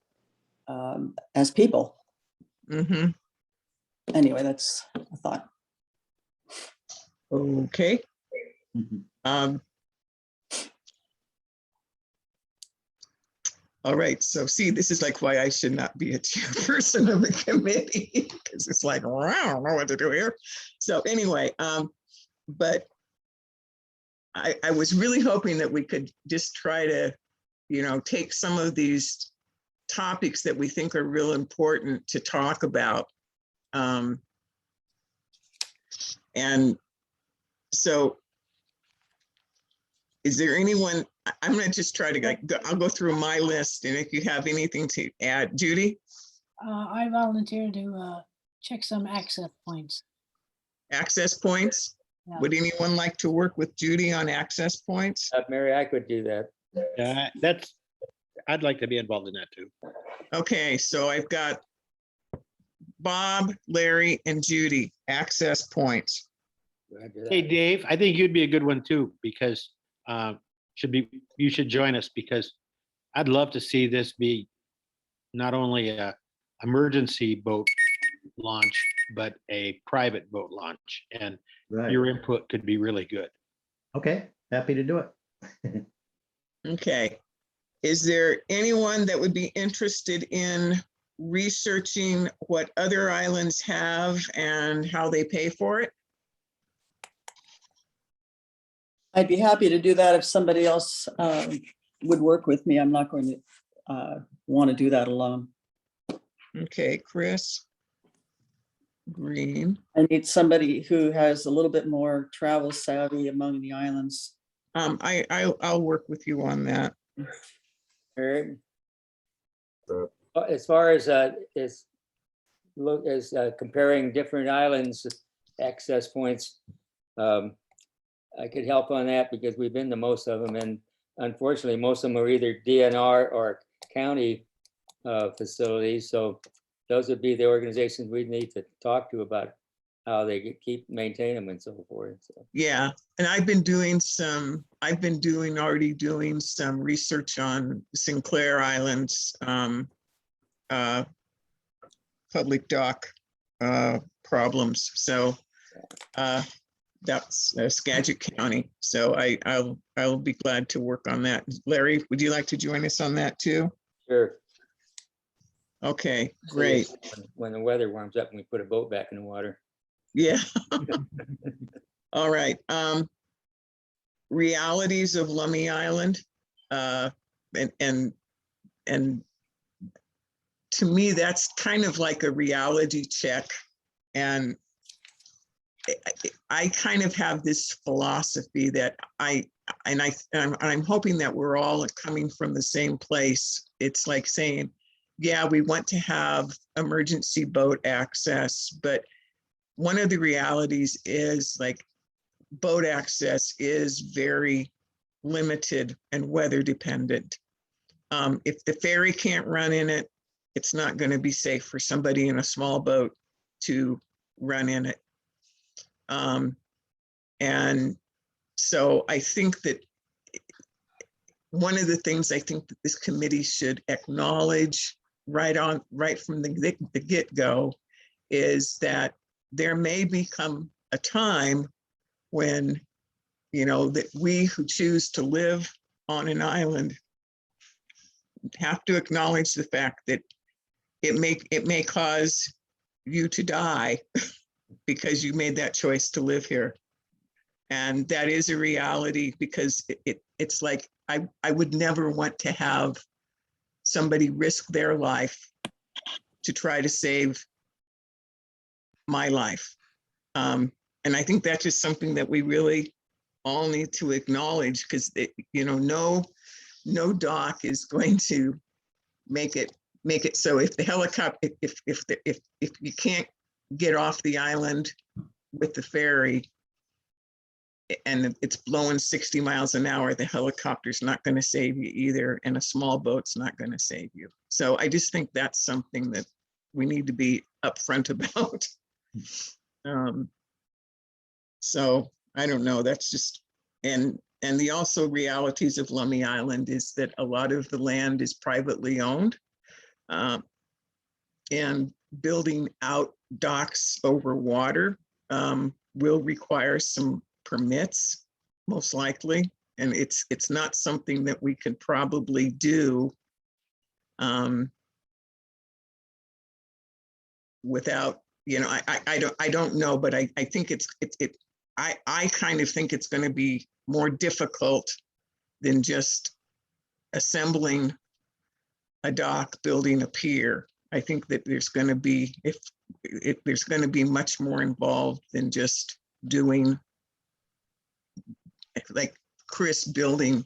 as people. Mhm. Anyway, that's a thought. Okay. All right, so see, this is like why I should not be a chairperson of the committee, because it's like, wow, I don't know what to do here. So anyway, but I was really hoping that we could just try to, take some of these topics that we think are real important to talk about. And so is there anyone, I'm going to just try to, I'll go through my list, and if you have anything to add, Judy? I volunteer to check some access points. Access points? Yeah. Would anyone like to work with Judy on access points? Mary, I could do that. I'd like to be involved in that too. Okay, so I've got Bob, Larry, and Judy, access points. Hey, Dave, I think you'd be a good one too, because you should join us, because I'd love to see this be not only a emergency boat launch, but a private boat launch. And Right. your input could be really good. Okay, happy to do it. Okay. Is there anyone that would be interested in researching what other islands have and how they pay for it? I'd be happy to do that if somebody else would work with me. I'm not going to want to do that alone. Okay, Chris Green. I need somebody who has a little bit more travel savvy among the islands. I'll work with you on that. Eric? As far as comparing different islands access points, I could help on that because we've been to most of them, and unfortunately most of them are either DNR or county facilities. So those would be the organizations we need to talk to about how they keep maintain them and so forth. So. Yeah, and I've been doing some research on Sinclair Islands public dock problems. So that's Skagit County. So I'll be glad to work on that. Larry, would you like to join us on that too? Sure. Okay, great. When the weather warms up and we put a boat back in the water. Yeah. All right. Realities of Lummy Island. And to me, that's kind of like a reality check. And I kind of have this philosophy that I'm hoping that we're all coming from the same place. It's like saying, yeah, we want to have emergency boat access, but one of the realities is like boat access is very limited and weather dependent. If the ferry can't run in it, it's not going to be safe for somebody in a small boat to run in it. And so I think that one of the things I think that this committee should acknowledge right from the get-go is that there may become a time when, that we who choose to live on an island have to acknowledge the fact that it may cause you to die because you made that choice to live here. And that is a reality, because it's like, I would never want to have somebody risk their life to try to save my life. And I think that's just something that we really all need to acknowledge, because no dock is going to make it so if the helicopter, if you can't get off the island with the ferry and it's blowing 60 miles an hour, the helicopter's not going to save you either, and a small boat's not going to save you. So I just think that's something that we need to be upfront about. So I don't know, that's just, and the also realities of Lummy Island is that a lot of the land is privately owned, and building out docks over water will require some permits, most likely, and it's not something that we could probably do without, I don't know, but I think I kind of think it's going to be more difficult than just assembling a dock, building a pier. I think that there's going to be, there's going to be much more involved than just doing, like Chris building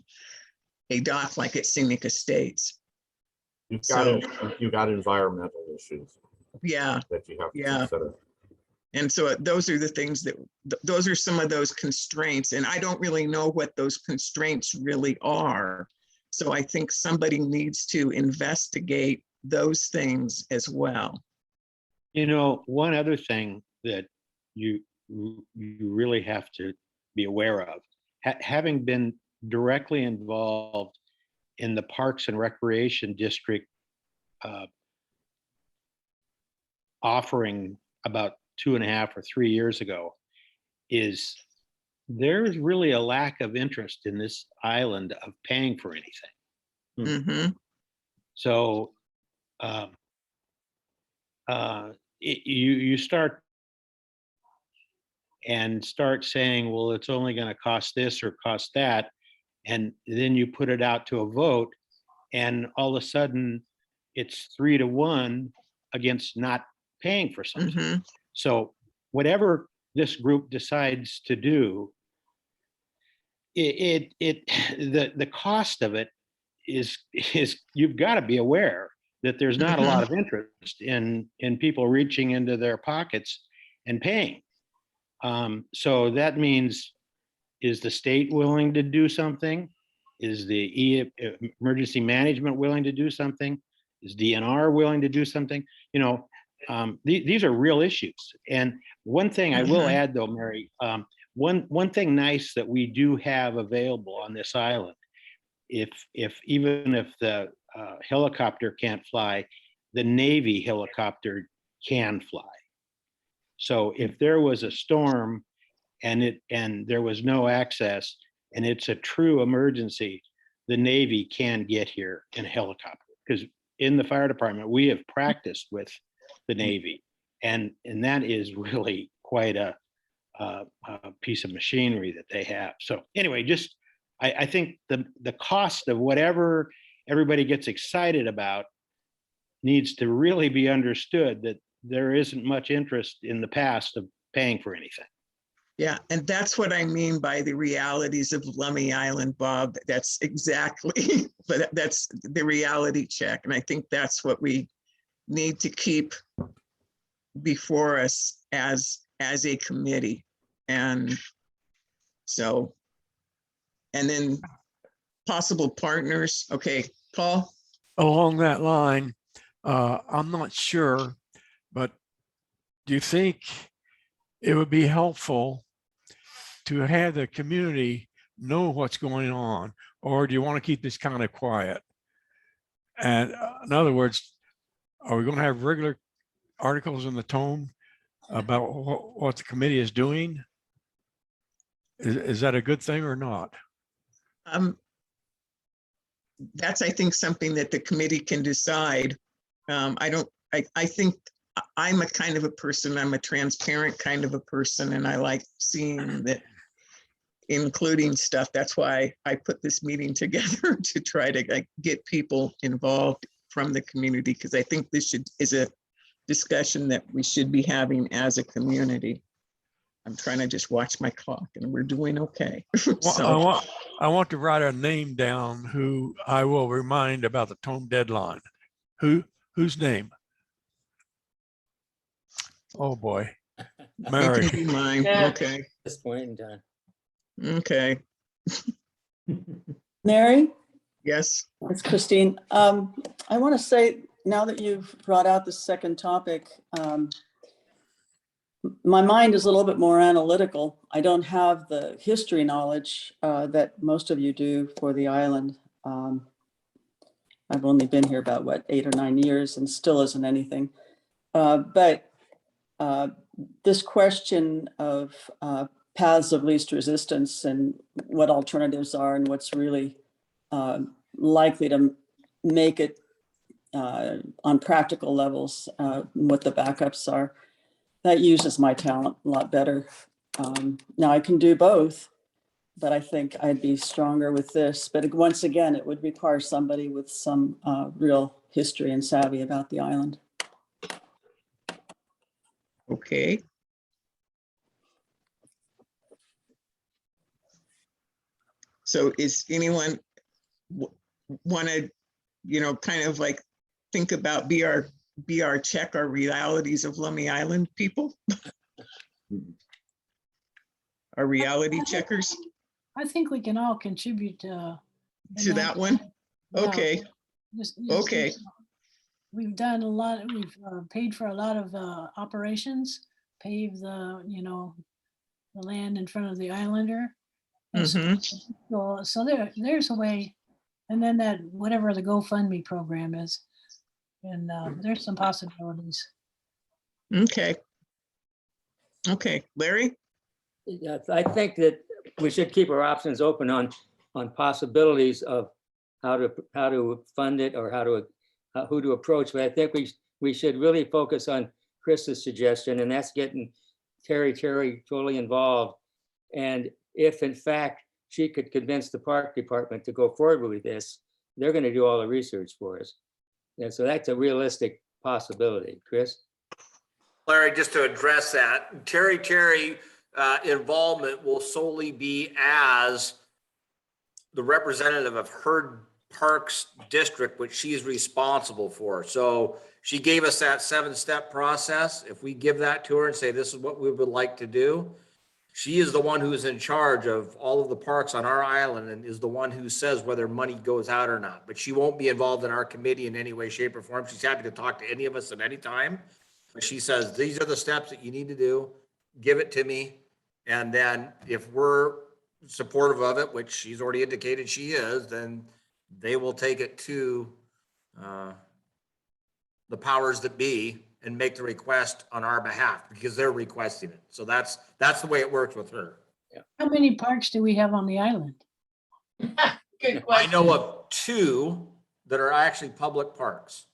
a dock like at Scenic Estates. You've got environmental issues. Yeah. That you have to Yeah. consider. And so those are the things that, those are some of those constraints. And I don't really know what those constraints really are. So I think somebody needs to investigate those things as well. One other thing that you really have to be aware of, having been directly involved in the Parks and Recreation District offering about 2.5 or 3 years ago, is there's really a lack of interest in this island of paying for anything. Mm-hmm. So you start saying, well, it's only going to cost this or cost that, and then you put it out to a vote, and all of a sudden it's 3-1 against not paying for something. Mm-hmm. So whatever this group decides to do, the cost of it is you've got to be aware that there's not a lot of interest in people reaching into their pockets and paying. So that means, is the state willing to do something? Is the emergency management willing to do something? Is DNR willing to do something? These are real issues. And one thing I will add, though, Mary, one thing nice that we do have available on this island, even if the helicopter can't fly, the Navy helicopter can fly. So if there was a storm and there was no access and it's a true emergency, the Navy can get here in a helicopter, because in the fire department we have practiced with the Navy, and that is really quite a piece of machinery that they have. So anyway, just I think the cost of whatever everybody gets excited about needs to really be understood, that there isn't much interest in the past of paying for anything. Yeah, and that's what I mean by the realities of Lummy Island, Bob. That's exactly, but that's the reality check. And I think that's what we need to keep before us as a committee. And so, and then possible partners. Okay, Paul? Along that line, I'm not sure, but do you think it would be helpful to have the community know what's going on, or do you want to keep this kind of quiet? And in other words, are we going to have regular articles in the Tome about what the committee is doing? Is that a good thing or not? That's, I think, something that the committee can decide. I think I'm a kind of a person, I'm a transparent kind of a person, and I like seeing that, including stuff. That's why I put this meeting together to try to like get people involved from the community, because I think this is a discussion that we should be having as a community. I'm trying to just watch my clock and we're doing okay. Well, I want to write a name down who I will remind about the tome deadline. Whose name? Oh boy. You Mary. can be mine. Yeah. Okay. At this point in time. Okay. Mary, Yes. it's Christine. I want to say, now that you've brought out the second topic, my mind is a little bit more analytical. I don't have the history knowledge that most of you do for the island. I've only been here about, what, 8 or 9 years and still isn't anything. But this question of paths of least resistance and what alternatives are and what's really likely to make it on practical levels, what the backups are, that uses my talent a lot better. Now I can do both, but I think I'd be stronger with this. But once again, it would require somebody with some real history and savvy about the island. Okay. So is anyone want to, kind of like think about BR check our realities of Lummy Island people? Our reality checkers I think we can all contribute to that one? Yeah. Okay. Okay. We've done a lot, we've paid for a lot of operations, paved the land in front of the Islander. And so there's a way, and then that, whatever the GoFundMe program is, and there's some possibilities. Okay. Okay, Larry? Yes, I think that we should keep our options open on possibilities of how to fund it or who to approach. But I think we should really focus on Chris's suggestion, and that's getting Terry totally involved. And if in fact she could convince the park department to go forward with this, they're going to do all the research for us. And so that's a realistic possibility. Chris? Larry, just to address that, Terry involvement will solely be as the representative of her parks district, which she's responsible for. So she gave us that 7-step process. If we give that to her and say, this is what we would like to do, she is the one who is in charge of all of the parks on our island and is the one who says whether money goes out or not. But she won't be involved in our committee in any way, shape, or form. She's happy to talk to any of us at any time. But she says, these are the steps that you need to do. Give it to me. And then if we're supportive of it, which she's already indicated she is, then they will take it to the powers that be and make the request on our behalf because they're requesting it. So that's the way it works with her. Yeah. How many parks do we have on the island? Good question. I know of 2 that are actually public parks,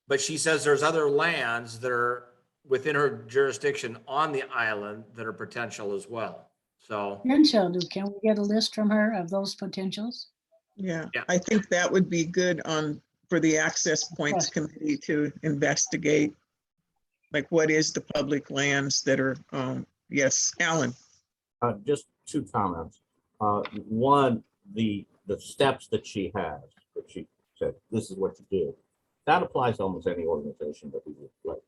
but she says there's other lands that are within her jurisdiction on the island that are potential as well. So Can we get a list from her of those potentials? Yeah, Yeah. I think that would be good for the Access Points Yes. Committee to investigate. Like what is the public lands that are, yes, Alan? Just 2 comments. One, the steps that she has, that she said, this is what you do. That applies to almost any organization that we would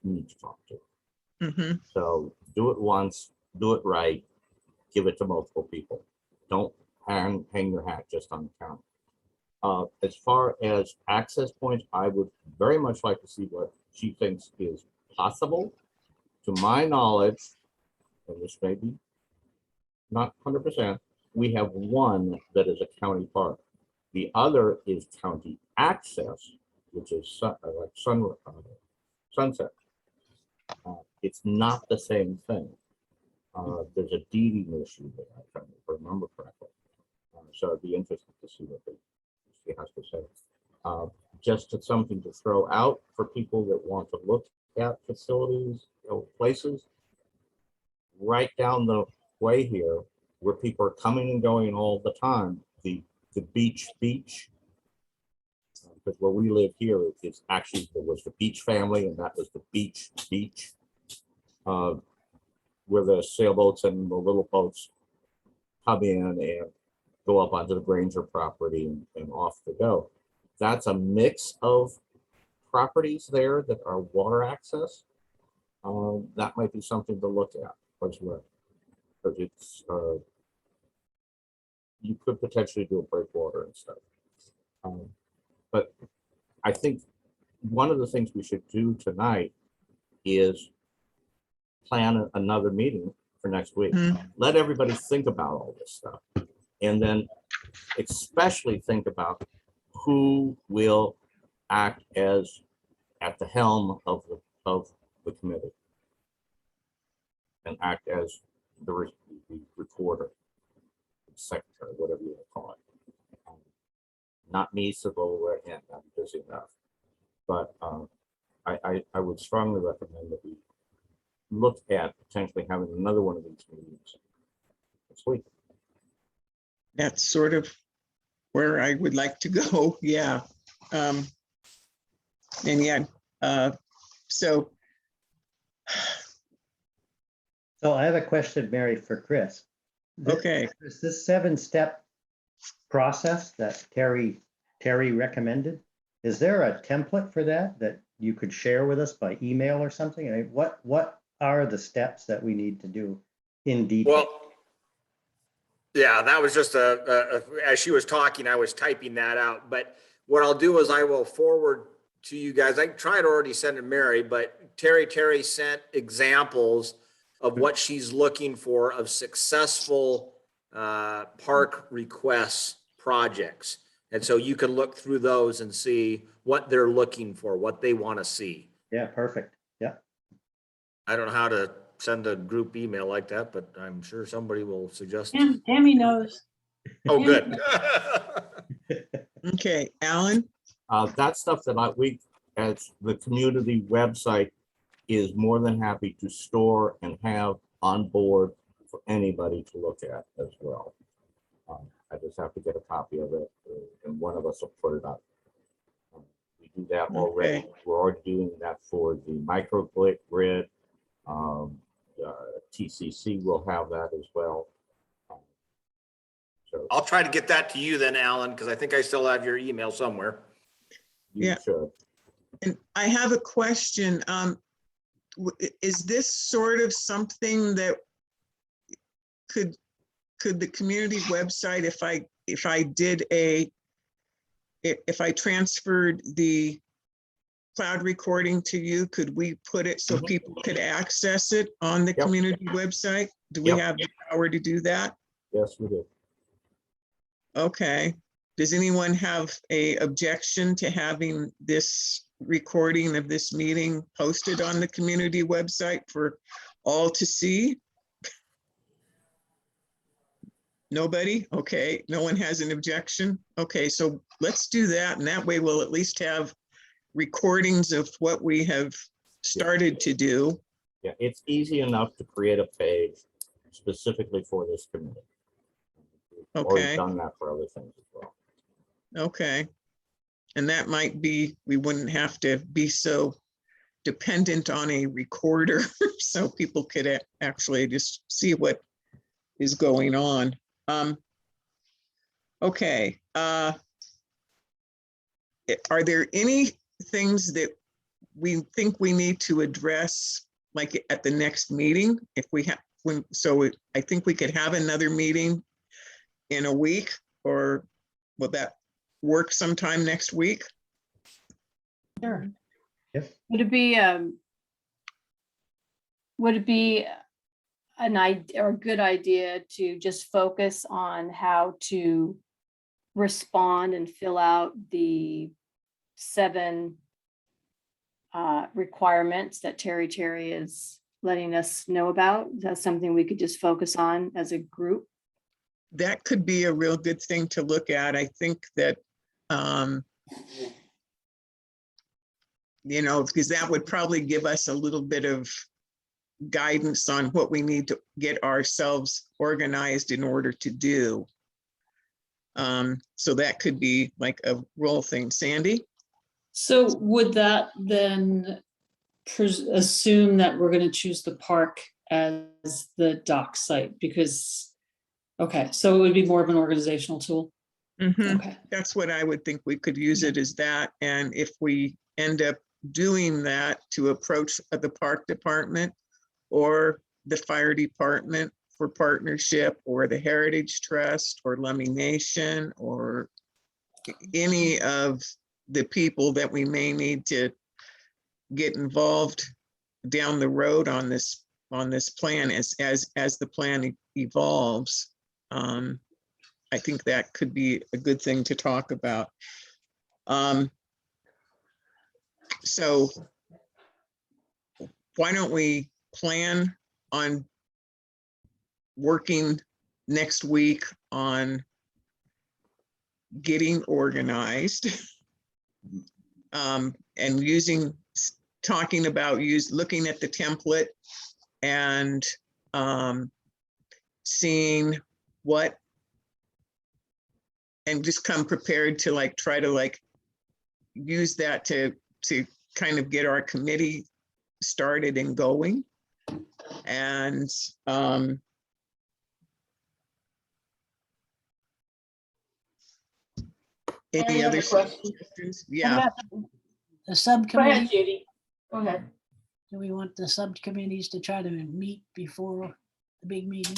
need to talk to. So do it once, do it right, give it to multiple people. Don't hang your hat just on the county. As far as access points, I would very much like to see what she thinks is possible. To my knowledge, and this may be not 100%, we have 1 that is a county park. The other is county access, which is like Sunset. It's not the same thing. There's a deeding issue there, if I remember correctly. So I'd be interested to see what she has to say. Just as something to throw out for people that want to look at facilities, places. Right down the way here, where people are coming and going all the time, the beach, because where we live here, it's actually, there was the beach family, and that was the beach, where the sailboats and the little boats come in and go up onto the Granger property and off they go. That's a mix of properties there that are water access. That might be something to look at as well, because it's you could potentially do a breakwater and stuff. But I think one of the things we should do tonight is plan another meeting for next week. Let everybody think about all this stuff, and then especially think about who will act as at the helm of the committee and act as the recorder, secretary, whatever you want to call it. Not me, so go right in. I'm busy enough. But I would strongly recommend that we look at potentially having another one of these meetings this week. That's sort of where I would like to go. Yeah. And yeah, so I have a question, Mary, for Chris. Okay. Is this 7-step process that Terry recommended? Is there a template for that you could share with us by email or something? I mean, what are the steps that we need to do in detail? Well, yeah, that was just as she was talking, I was typing that out. But what I'll do is I will forward to you guys. I tried to already send to Mary, but Terry sent examples of what she's looking for of successful park requests projects. And so you can look through those and see what they're looking for, what they want to see. Yeah, perfect. Yeah. I don't know how to send a group email like that, but I'm sure somebody will suggest. Tammy knows. Oh, good. Okay, Alan. That stuff that we, as the community website, is more than happy to store and have on board for anybody to look at as well. I just have to get a copy of it, and one of us will put it up. We do that already. Okay. We're already doing that for the microgrid. TCC will have that as well. So I'll try to get that to you then, Alan, because I think I still have your email somewhere. you should. And I have a question. Is this sort of something that could the community website, if I transferred the cloud recording to you, could we put it so people could access it on the community website? Do we have the power to do that? Yes, we do. Okay. Does anyone have a objection to having this recording of this meeting posted on the community website for all to see? Nobody? Okay, no one has an objection? Okay, so let's do that, and that way we'll at least have recordings of what we have started to do. Yeah, it's easy enough to create a page specifically for this community. We've already done that for other things as well. Okay. And that might be, we wouldn't have to be so dependent on a recorder so people could actually just see what is going on. Okay. Are there any things that we think we need to address like at the next meeting? If we have, I think we could have another meeting in a week, or will that work sometime next week? Sure. Would it be an idea or a good idea to just focus on how to respond and fill out the 7 requirements that Terry is letting us know about? Is that something we could just focus on as a group? That could be a real good thing to look at. I think that You know, because that would probably give us a little bit of guidance on what we need to get ourselves organized in order to do. So that could be like a role thing. Sandy? So would that then assume that we're going to choose the park as the dock site? Because, okay, so it would be more of an organizational tool. Okay. That's what I would think. We could use it as that. And if we end up doing that, to approach the park department or the fire department for partnership, or the Heritage Trust or Lummy Nation, or any of the people that we may need to get involved down the road on this plan as the plan evolves. I think that could be a good thing to talk about. So why don't we plan on working next week on getting organized, and talking about looking at the template and seeing what, and just come prepared to like try to like use that to kind of get our committee started and going. And any other questions? Yeah. The Go subcommittee, ahead, Judy. Go ahead. do we want the subcommittees to try to meet before the big meeting?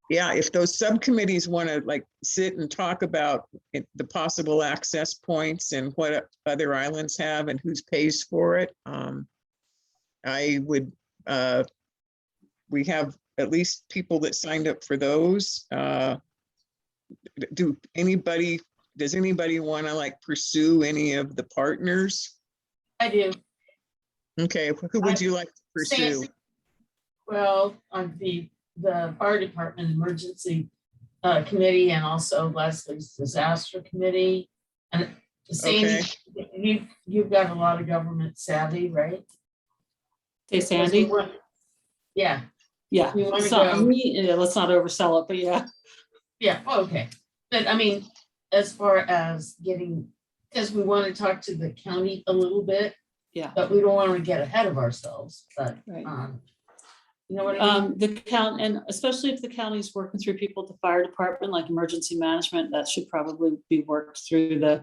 Yeah, if those subcommittees want to like sit and talk about the possible access points and what other islands have and who's pays for it, I would, we have at least people that signed up for those. Does anybody want to like pursue any of the partners? I do. Okay, who would you like to pursue? Well, on the fire department emergency committee, and also Leslie's disaster committee. And Sandy, you've got a lot of government savvy, right? Hey, Sandy? Yeah. Yeah. We want to So, go. yeah, let's not oversell it, but yeah. Yeah, okay. But I mean, as far as getting, because we want to talk to the county a little bit. Yeah. But we don't want to get ahead of ourselves, but Right. you know what I mean? The count, and especially if the county's working through people at the fire department, like emergency management, that should probably be worked through the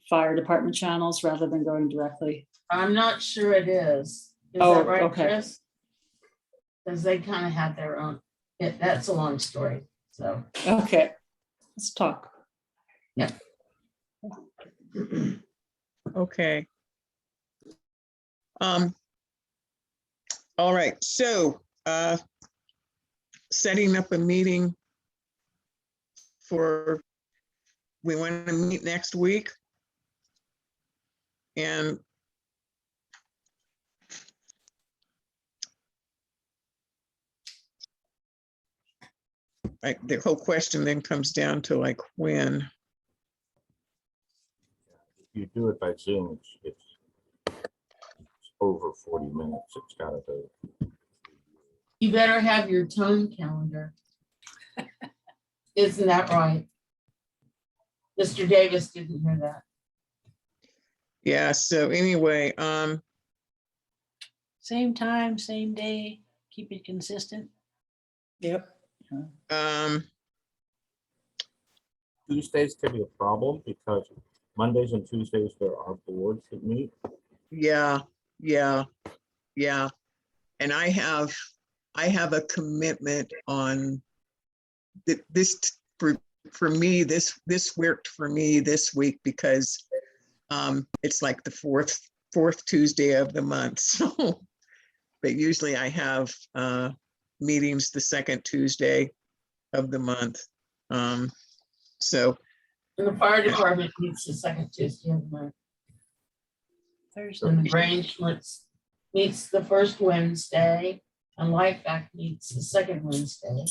fire department channels rather than going directly. I'm not sure it is. Is that right, Chris? Because they kind of have their own, that's a long story, so. Okay, let's talk. Yeah. Okay. All right, so setting up a meeting we want to meet next week. And the whole question then comes down to like when. If you do it by Zoom, it's over 40 minutes. It's gotta go. You better have your tone calendar. Isn't that right? Mr. Davis didn't hear that. Yeah, so anyway, Same time, same day, keep it consistent. Yep. Tuesdays can be a problem because Mondays and Tuesdays there are boards that meet. Yeah. And I have a commitment on this for me, this worked for me this week because it's like the fourth Tuesday of the month. So, but usually I have meetings the second Tuesday of the month. So. And the fire department meets the second Tuesday of the month. Thursday. And the range meets the first Wednesday, and Life Act meets the second Wednesday.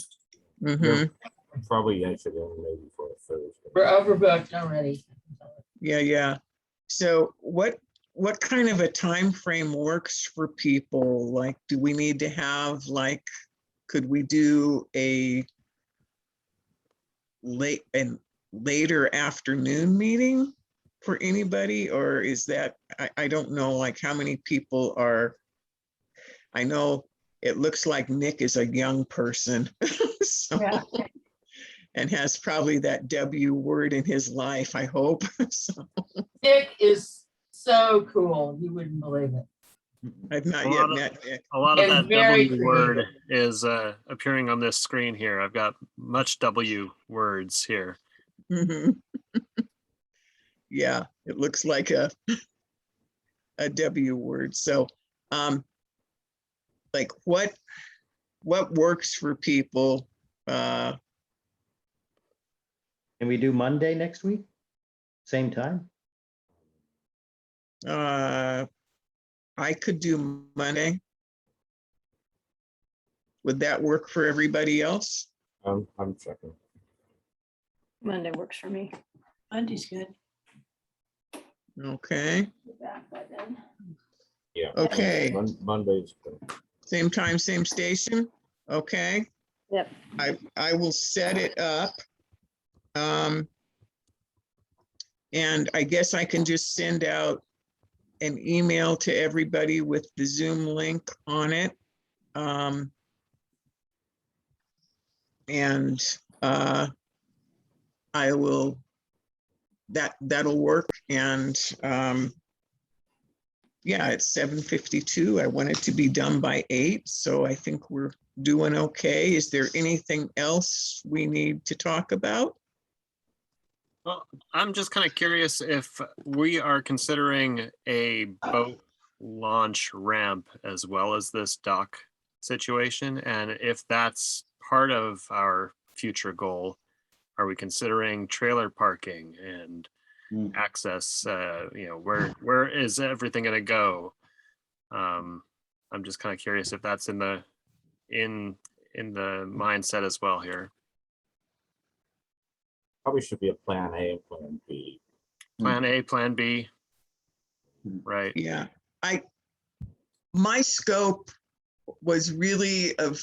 Mm-hmm. Probably answered in maybe for a Thursday. We're overbooked already. Yeah. So what kind of a time frame works for people? Like, do we need to have, like, could we do a later afternoon meeting for anybody? Or is that, I don't know, like how many people are, I know it looks like Nick is a young person. So, Yeah. and has probably that W word in his life, I hope. So, Nick is so cool. You wouldn't believe it. I've not A yet lot of- met Nick. A lot of And that very W word creative. is appearing on this screen here. I've got much W words here. Mhm. Yeah, it looks like a W word. So, like what works for people? Can we do Monday next week? Same time? I could do Monday. Would that work for everybody else? I'm checking. Monday works for me. Monday's good. Okay, Be back by then. Yeah. Okay. Monday's good. same time, same station. Okay, Yep. I will set it up. And I guess I can just send out an email to everybody with the Zoom link on it. And I will, that'll work. And yeah, it's 7:52. I want it to be done by 8. So I think we're doing okay. Is there anything else we need to talk about? Well, I'm just kind of curious if we are considering a boat launch ramp as well as this dock situation, and if that's part of our future goal, are we considering trailer parking and access? Where is everything going to go? I'm just kind of curious if that's in the mindset as well here. Probably should be a plan A and plan B. Plan A, plan B. Right. Yeah, my scope was really of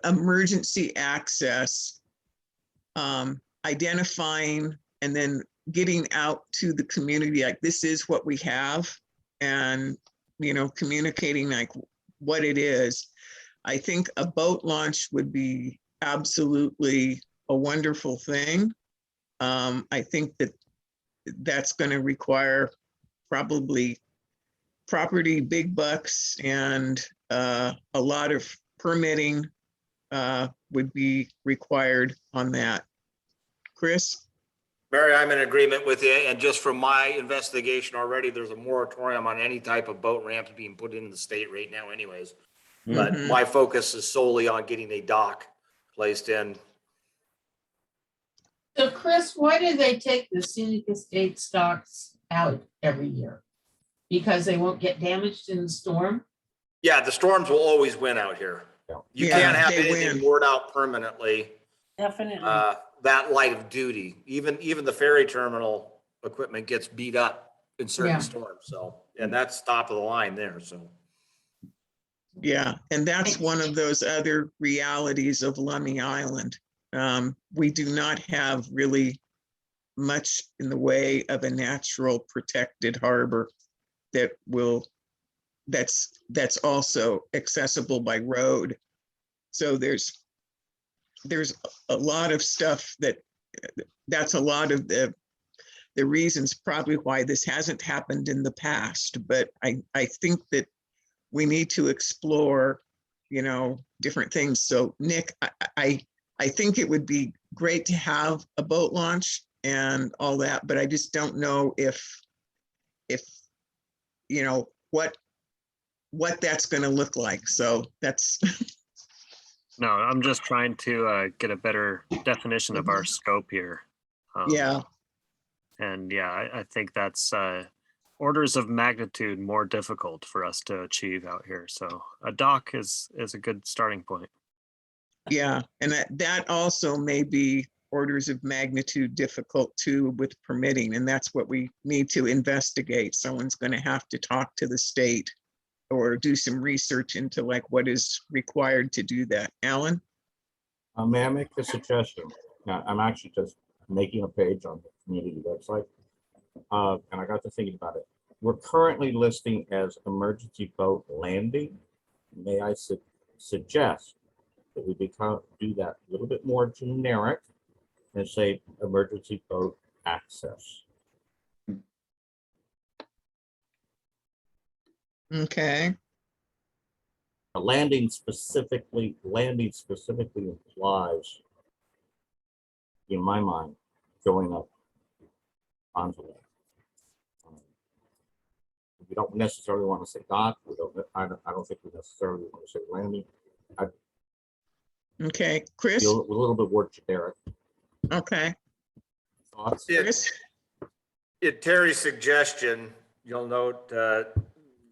emergency access, identifying and then getting out to the community, like this is what we have, and communicating like what it is. I think a boat launch would be absolutely a wonderful thing. I think that's going to require probably property big bucks, and a lot of permitting would be required on that. Chris? Mary, I'm in agreement with you. And just from my investigation already, there's a moratorium on any type of boat ramps being put in the state right now anyways. But my focus is solely on getting a dock placed in. So Chris, why do they take the scenic estate stocks out every year? Because they won't get damaged in the storm? Yeah, the storms will always win out here. You Yeah, can't have they anything win. moored out permanently. Definitely. That light of duty, even the ferry terminal equipment gets beat up in certain Yeah. storms. So, and that's top of the line there. So. Yeah, and that's one of those other realities of Lummy Island. We do not have really much in the way of a natural protected harbor that's also accessible by road. So there's a lot of stuff that's a lot of the reasons probably why this hasn't happened in the past. But I think that we need to explore, different things. So Nick, I think it would be great to have a boat launch and all that, but I just don't know if what that's going to look like. So that's. No, I'm just trying to get a better definition of our scope here. Yeah. And yeah, I think that's orders of magnitude more difficult for us to achieve out here. So a dock is a good starting point. Yeah, and that also may be orders of magnitude difficult too with permitting, and that's what we need to investigate. Someone's going to have to talk to the state or do some research into like what is required to do that. Alan? May I make a suggestion? Now, I'm actually just making a page on the community website. And I got to thinking about it. We're currently listing as emergency boat landing. May I suggest that we do that a little bit more generic and say emergency boat access. Okay. A landing specifically implies, in my mind, going up onto that. We don't necessarily want to say dock. I don't think we necessarily want to say landing. Okay, Chris? Feel a little bit more generic. Okay. Thoughts? Chris? Terry's suggestion, you'll note,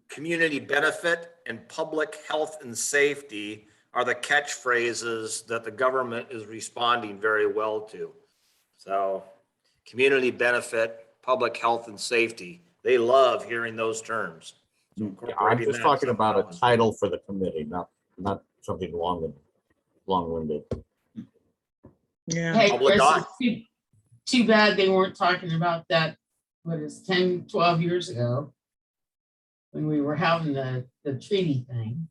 community benefit and public health and safety are the catchphrases that the government is responding very well to. So community benefit, public health and safety, they love hearing those terms. So Yeah, I'm just talking about a title for the committee, not something long-winded. Yeah. Hey, Public Chris, dock. it's too bad they weren't talking about that, what is 10, 12 years ago, when we were having the treaty thing.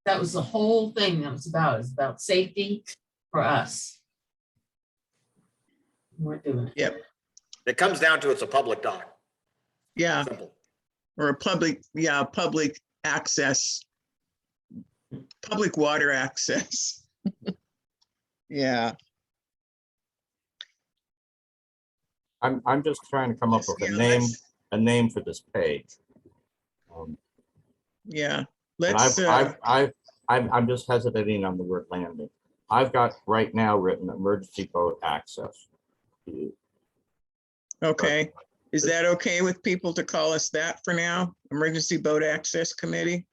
That was the whole thing that was about. It's about safety for us. We weren't doing it. Yep. It comes down to it's a public dock. Yeah. Simple. Or a public, yeah, public access, public water access. Yeah. I'm just trying to come up with a name for this page. Yeah. And I'm just hesitating on the word landing. I've got right now written emergency boat access. Okay. Is that okay with people to call us that for now? Emergency Boat Access Committee?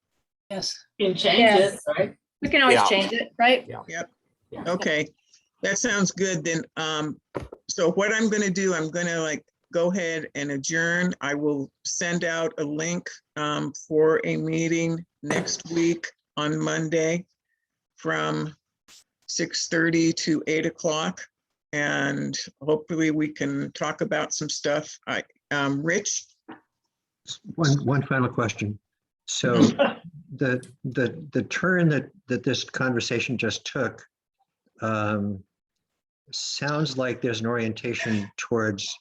Yes. You can change Yes. it, right? We can always Yeah. change it, right? Yeah. Yep. Yeah. Okay, that sounds good then. So what I'm gonna do, I'm gonna like go ahead and adjourn. I will send out a link for a meeting next week on Monday from 6:30 to 8 o'clock. And hopefully we can talk about some stuff. Rich? One final question. So the turn that this conversation just took sounds like there's an orientation towards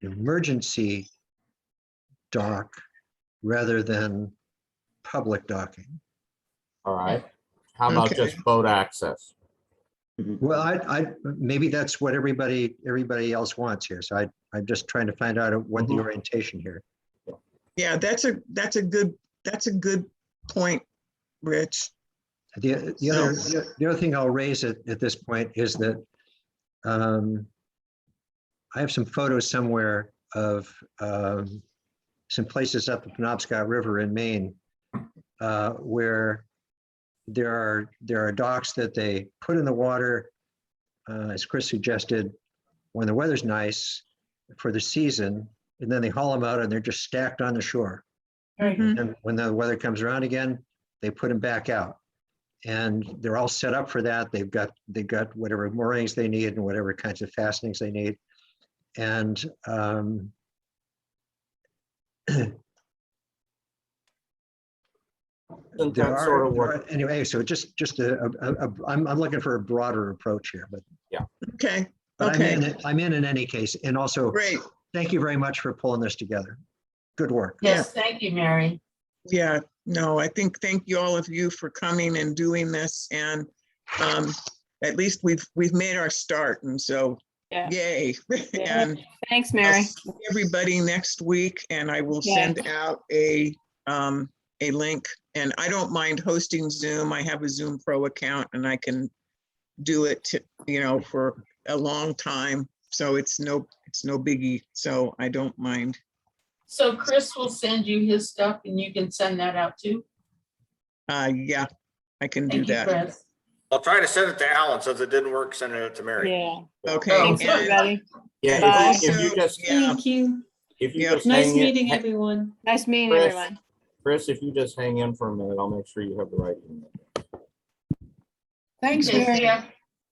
emergency dock rather than public docking. All right. How about Okay. just boat access? Well, I maybe that's what everybody else wants here. So I'm just trying to find out what the orientation here. Yeah, that's a good point, Rich. The other thing I'll raise at this point is that I have some photos somewhere of some places up the Penobscot River in Maine where there are docks that they put in the water, as Chris suggested, when the weather's nice for the season, and then they haul them out and they're just stacked on the shore. And when the weather comes around again, they put them back out. And they're all set up for that. They've got whatever moorings they need and whatever kinds of fastenings they need. And anyway, so just I'm looking for a broader approach here, but yeah. Okay. But Okay. I'm in any case. And also, Great. thank you very much for pulling this together. Good work. Yes, thank you, Mary. Yeah, no, thank you all of you for coming and doing this. And at least we've made our start. And so Yeah. yay. Yeah. And Thanks, I'll Mary. see everybody next week, and I will Yeah. send out a link. And I don't mind hosting Zoom. I have a Zoom Pro account and I can do it for a long time. So it's no biggie. So I don't mind. So Chris will send you his stuff and you can send that out too. Yeah, I can do Thank you, that. Chris. I'll try to send it to Alan. Since it didn't work, sending it to Mary. Yeah. Okay. Thanks, and- everybody. Yeah, Bye. if you Also, just, yeah, Thank you. if you Yeah. just Nice hang in- meeting everyone. Nice meeting Chris. everyone. Chris, if you just hang in for a minute, I'll make sure you have the right email. Thanks, Okay, Mary. see ya.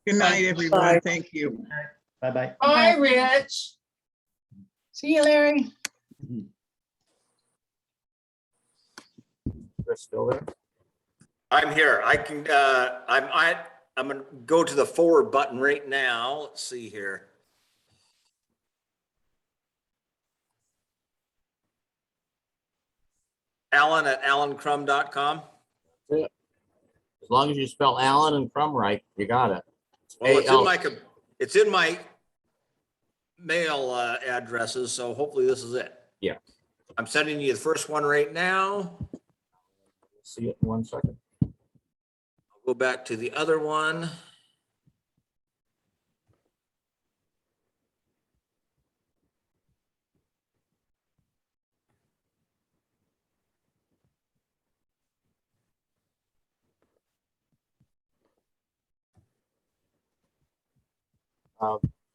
good night, everyone. Bye. Thank you. Bye-bye. Bye, Rich. See you, Larry. Chris, still there? I'm here. I can. I'm gonna go to the forward button right now. Let's see here. Alan at alancrum.com. As long as you spell Allen and Crum right, you got it. Well, A-L- it's in my mail addresses, so hopefully this is it. Yeah. I'm sending you the first one right now. See it in 1 second. I'll go back to the other one.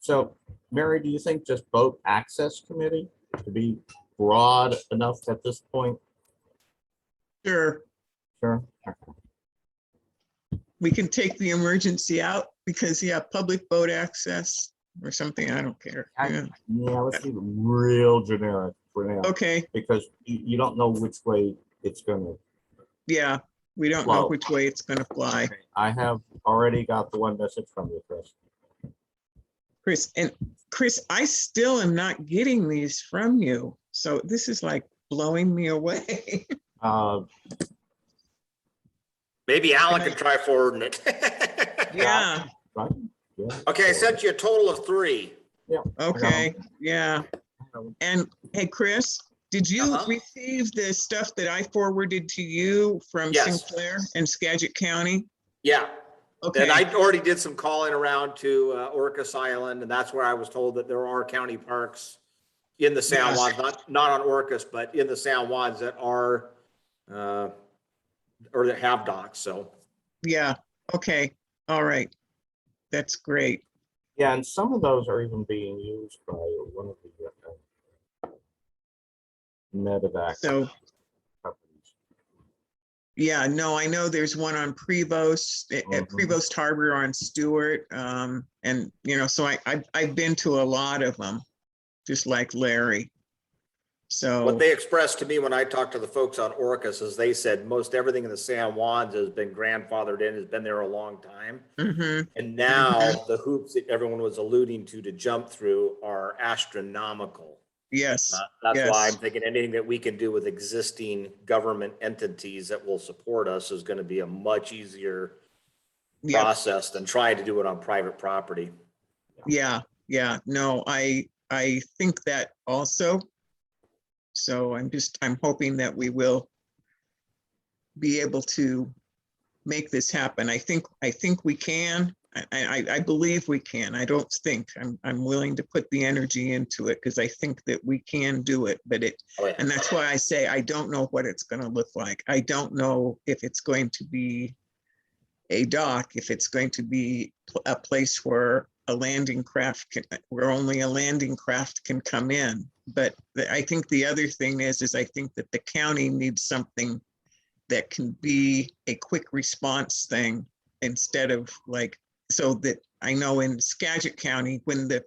So, Mary, do you think just boat access committee to be broad enough at this point? Sure, Sure. we can take the emergency out because, yeah, public boat access or something. I don't care. Yeah. Yeah, let's keep it real generic for now, Okay, because you don't know which way it's gonna. yeah, we don't know Flow. which way it's gonna fly. I have already got the one message from you, Chris. Chris, I still am not getting these from you. So this is like blowing me away. Maybe Alan can try forwarding it. Yeah, Right? Yeah. Okay, I sent you a total of 3. Yeah. okay, yeah. And hey, Chris, did you Uh-huh. receive the stuff that I forwarded to you from Yes. Sinclair and Skagit County? Yeah. Okay, And I already did some calling around to Orcas Island, and that's where I was told that there are county parks in the San Yes. Juans, not on Orcas, but in the San Juans that are or that have docks. So yeah, okay, all right. That's great. Yeah, and some of those are even being used by one of the medevac So, companies. yeah, no, I know there's one on Prevost, at Mhm. Prevost Harbor on Stewart. And, you know, so I've been to a lot of them, just like Larry. So, what they expressed to me when I talked to the folks on Orcas is they said most everything in the San Juans has been grandfathered in, has been there a long time. mhm, And now the hoops that everyone was alluding to jump through are astronomical. yes, That's why I'm yes, thinking anything that we can do with existing government entities that will support us is going to be a much easier yeah, process than trying to do it on private property. yeah, no, I think that also. So I'm hoping that we will be able to make this happen. I think we can. I believe we can. I don't think. I'm willing to put the energy into it because I think that we can do it. But Oh, yeah. and that's why I say I don't know what it's going to look like. I don't know if it's going to be a dock, if it's going to be a place where where only a landing craft can come in. But I think the other thing is I think that the county needs something that can be a quick response thing instead of like, so that I know in Skagit County, when the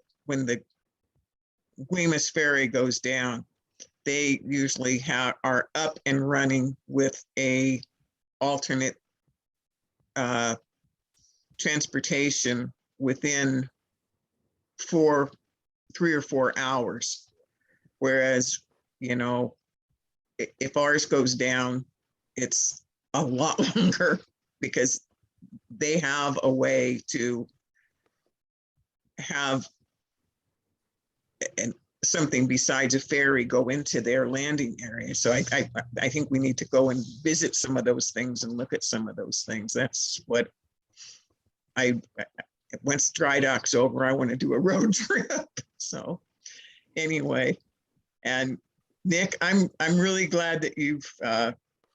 Guaymas Ferry goes down, they usually are up and running with a alternate transportation within 3 or 4 hours. Whereas, you know, if ours goes down, it's a lot longer because they have a way to have something besides a ferry go into their landing area. So I think we need to go and visit some of those things and look at some of those things. That's what once dry dock's over, I want to do a road trip. So anyway, and Nick, I'm really glad that you've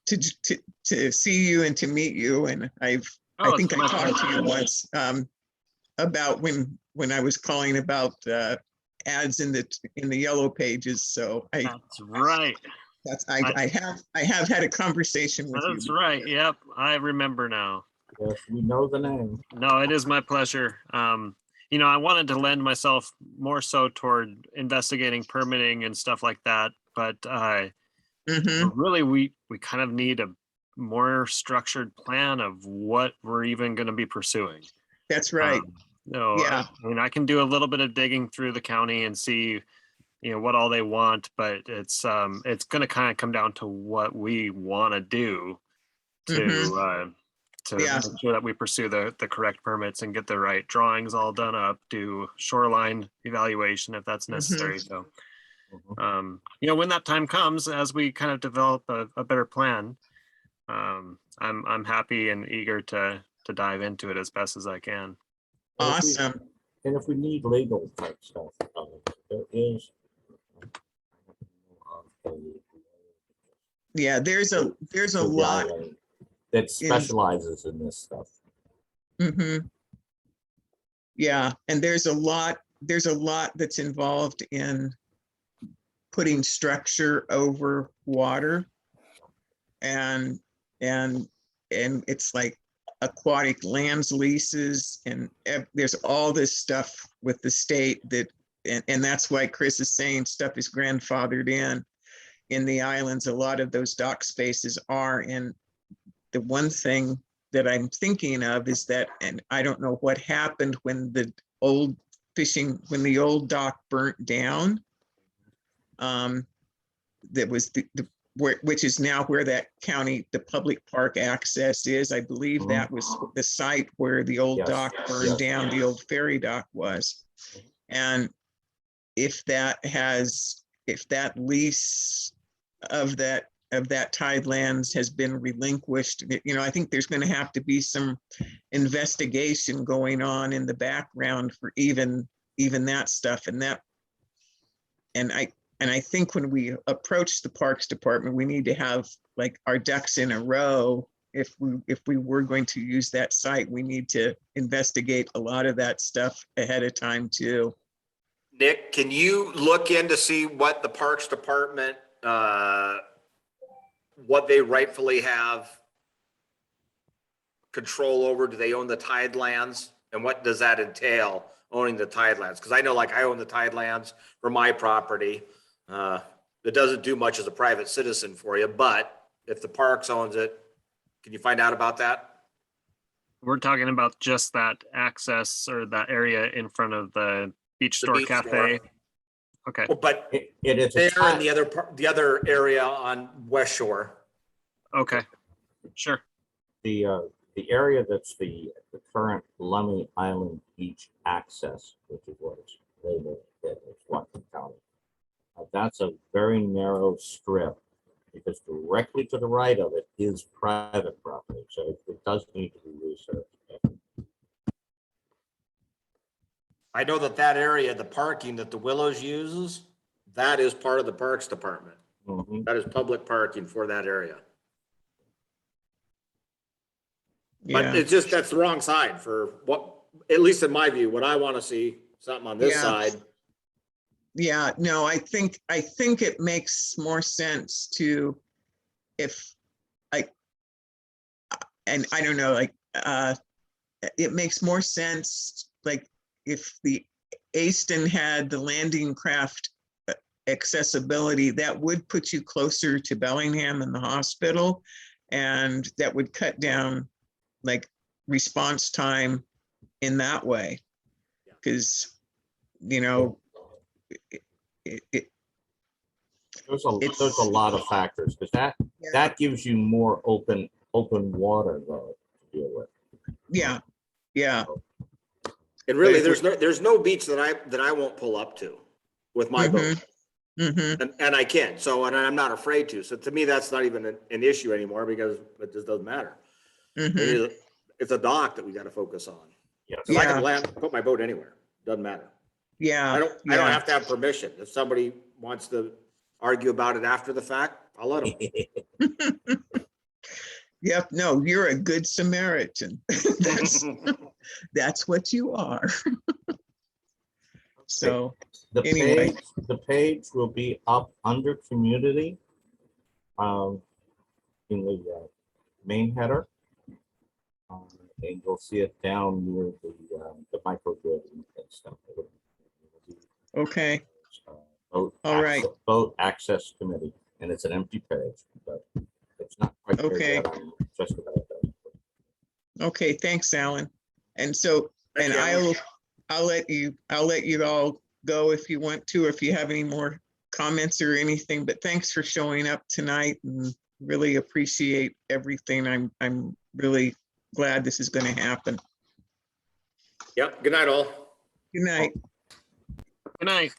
to see you and to meet you. And I've I Oh, think it's I my talked to you pleasure. once about when I was calling about ads in the yellow pages. So That's right. I have had a conversation with you. That's right. Yep. I remember now. Yes, we know the name. No, it is my pleasure. I wanted to lend myself more so toward investigating permitting and stuff like that, but really we kind of need a more structured plan of what we're even going to be pursuing. That's right. No, Yeah. I mean, I can do a little bit of digging through the county and see, what all they want, but it's going to kind of come down to what we want to do to Yeah. make sure that we pursue the correct permits and get the right drawings all done up, do shoreline evaluation if that's necessary. So, when that time comes, as we kind of develop a better plan, I'm happy and eager to dive into it as best as I can. Awesome. And if we need legal type stuff, there is. Yeah, there's a lot that specializes in this stuff. Yeah, and there's a lot that's involved in putting structure over water, and it's like aquatic lands leases, and there's all this stuff with the state that, and that's why Chris is saying stuff is grandfathered in the islands. A lot of those dock spaces are. And the one thing that I'm thinking of is that, and I don't know what happened when the old dock burnt down. That was which is now where that the public park access is. I believe that was the site where the old dock burned down, the old ferry dock was. And if that lease of that tidelands has been relinquished, I think there's going to have to be some investigation going on in the background for even that stuff. And I think when we approach the Parks Department, we need to have like our ducks in a row. If we were going to use that site, we need to investigate a lot of that stuff ahead of time too. Nick, can you look in to see what the Parks Department, what they rightfully have control over? Do they own the tidelands? And what does that entail, owning the tidelands? Because I know, like, I own the tidelands for my property. It doesn't do much as a private citizen for you, but if the parks owns it, can you find out about that? We're talking about just that access or that area in front of the Beach Store Cafe. Store. Okay. Well, but it is there in the other area on West Shore. Okay, sure. The area that's the current Lummy Island Beach access, which is what it's labeled as Washington County. That's a very narrow strip, because directly to the right of it is private property. So it does need to be researched. I know that area, the parking that the Willows uses, that is part of the Parks Department. That is public parking for that area. Yeah. But it's just, that's the wrong side for what, at least in my view, what I want to see, something on this side. Yeah, no, I think it makes more sense to, and I don't know, like, it makes more sense, like, if the Aston had the landing craft accessibility, that would put you closer to Bellingham and the hospital, and that would cut down like response time in that way, because there's a lot of factors, because that gives you more open water though to deal with. Yeah. And really, there's no beach that I won't pull up to with my boat. And I can. So, and I'm not afraid to. So to me, that's not even an issue anymore, because it just doesn't matter. It's a dock that we got to focus on. So I can put my boat anywhere. Doesn't matter. I don't have to have permission. If somebody wants to argue about it after the fact, I'll let them. Yep, no, you're a good Samaritan. That's what you are. So The anyway. page will be up under community. In the main header. And you'll see it down near the microgrid and stuff. It'll be, Okay, Vote all right. Vote access committee, and it's an empty page, but it's not quite there Okay. yet. I'm just about done. Okay, thanks, Alan. And so, Thank and you, Alan. I'll let you all go if you want to, or if you have any more comments or anything, but thanks for showing up tonight and really appreciate everything. I'm really glad this is going to happen. Yep. Good night, all. Good night. Good night.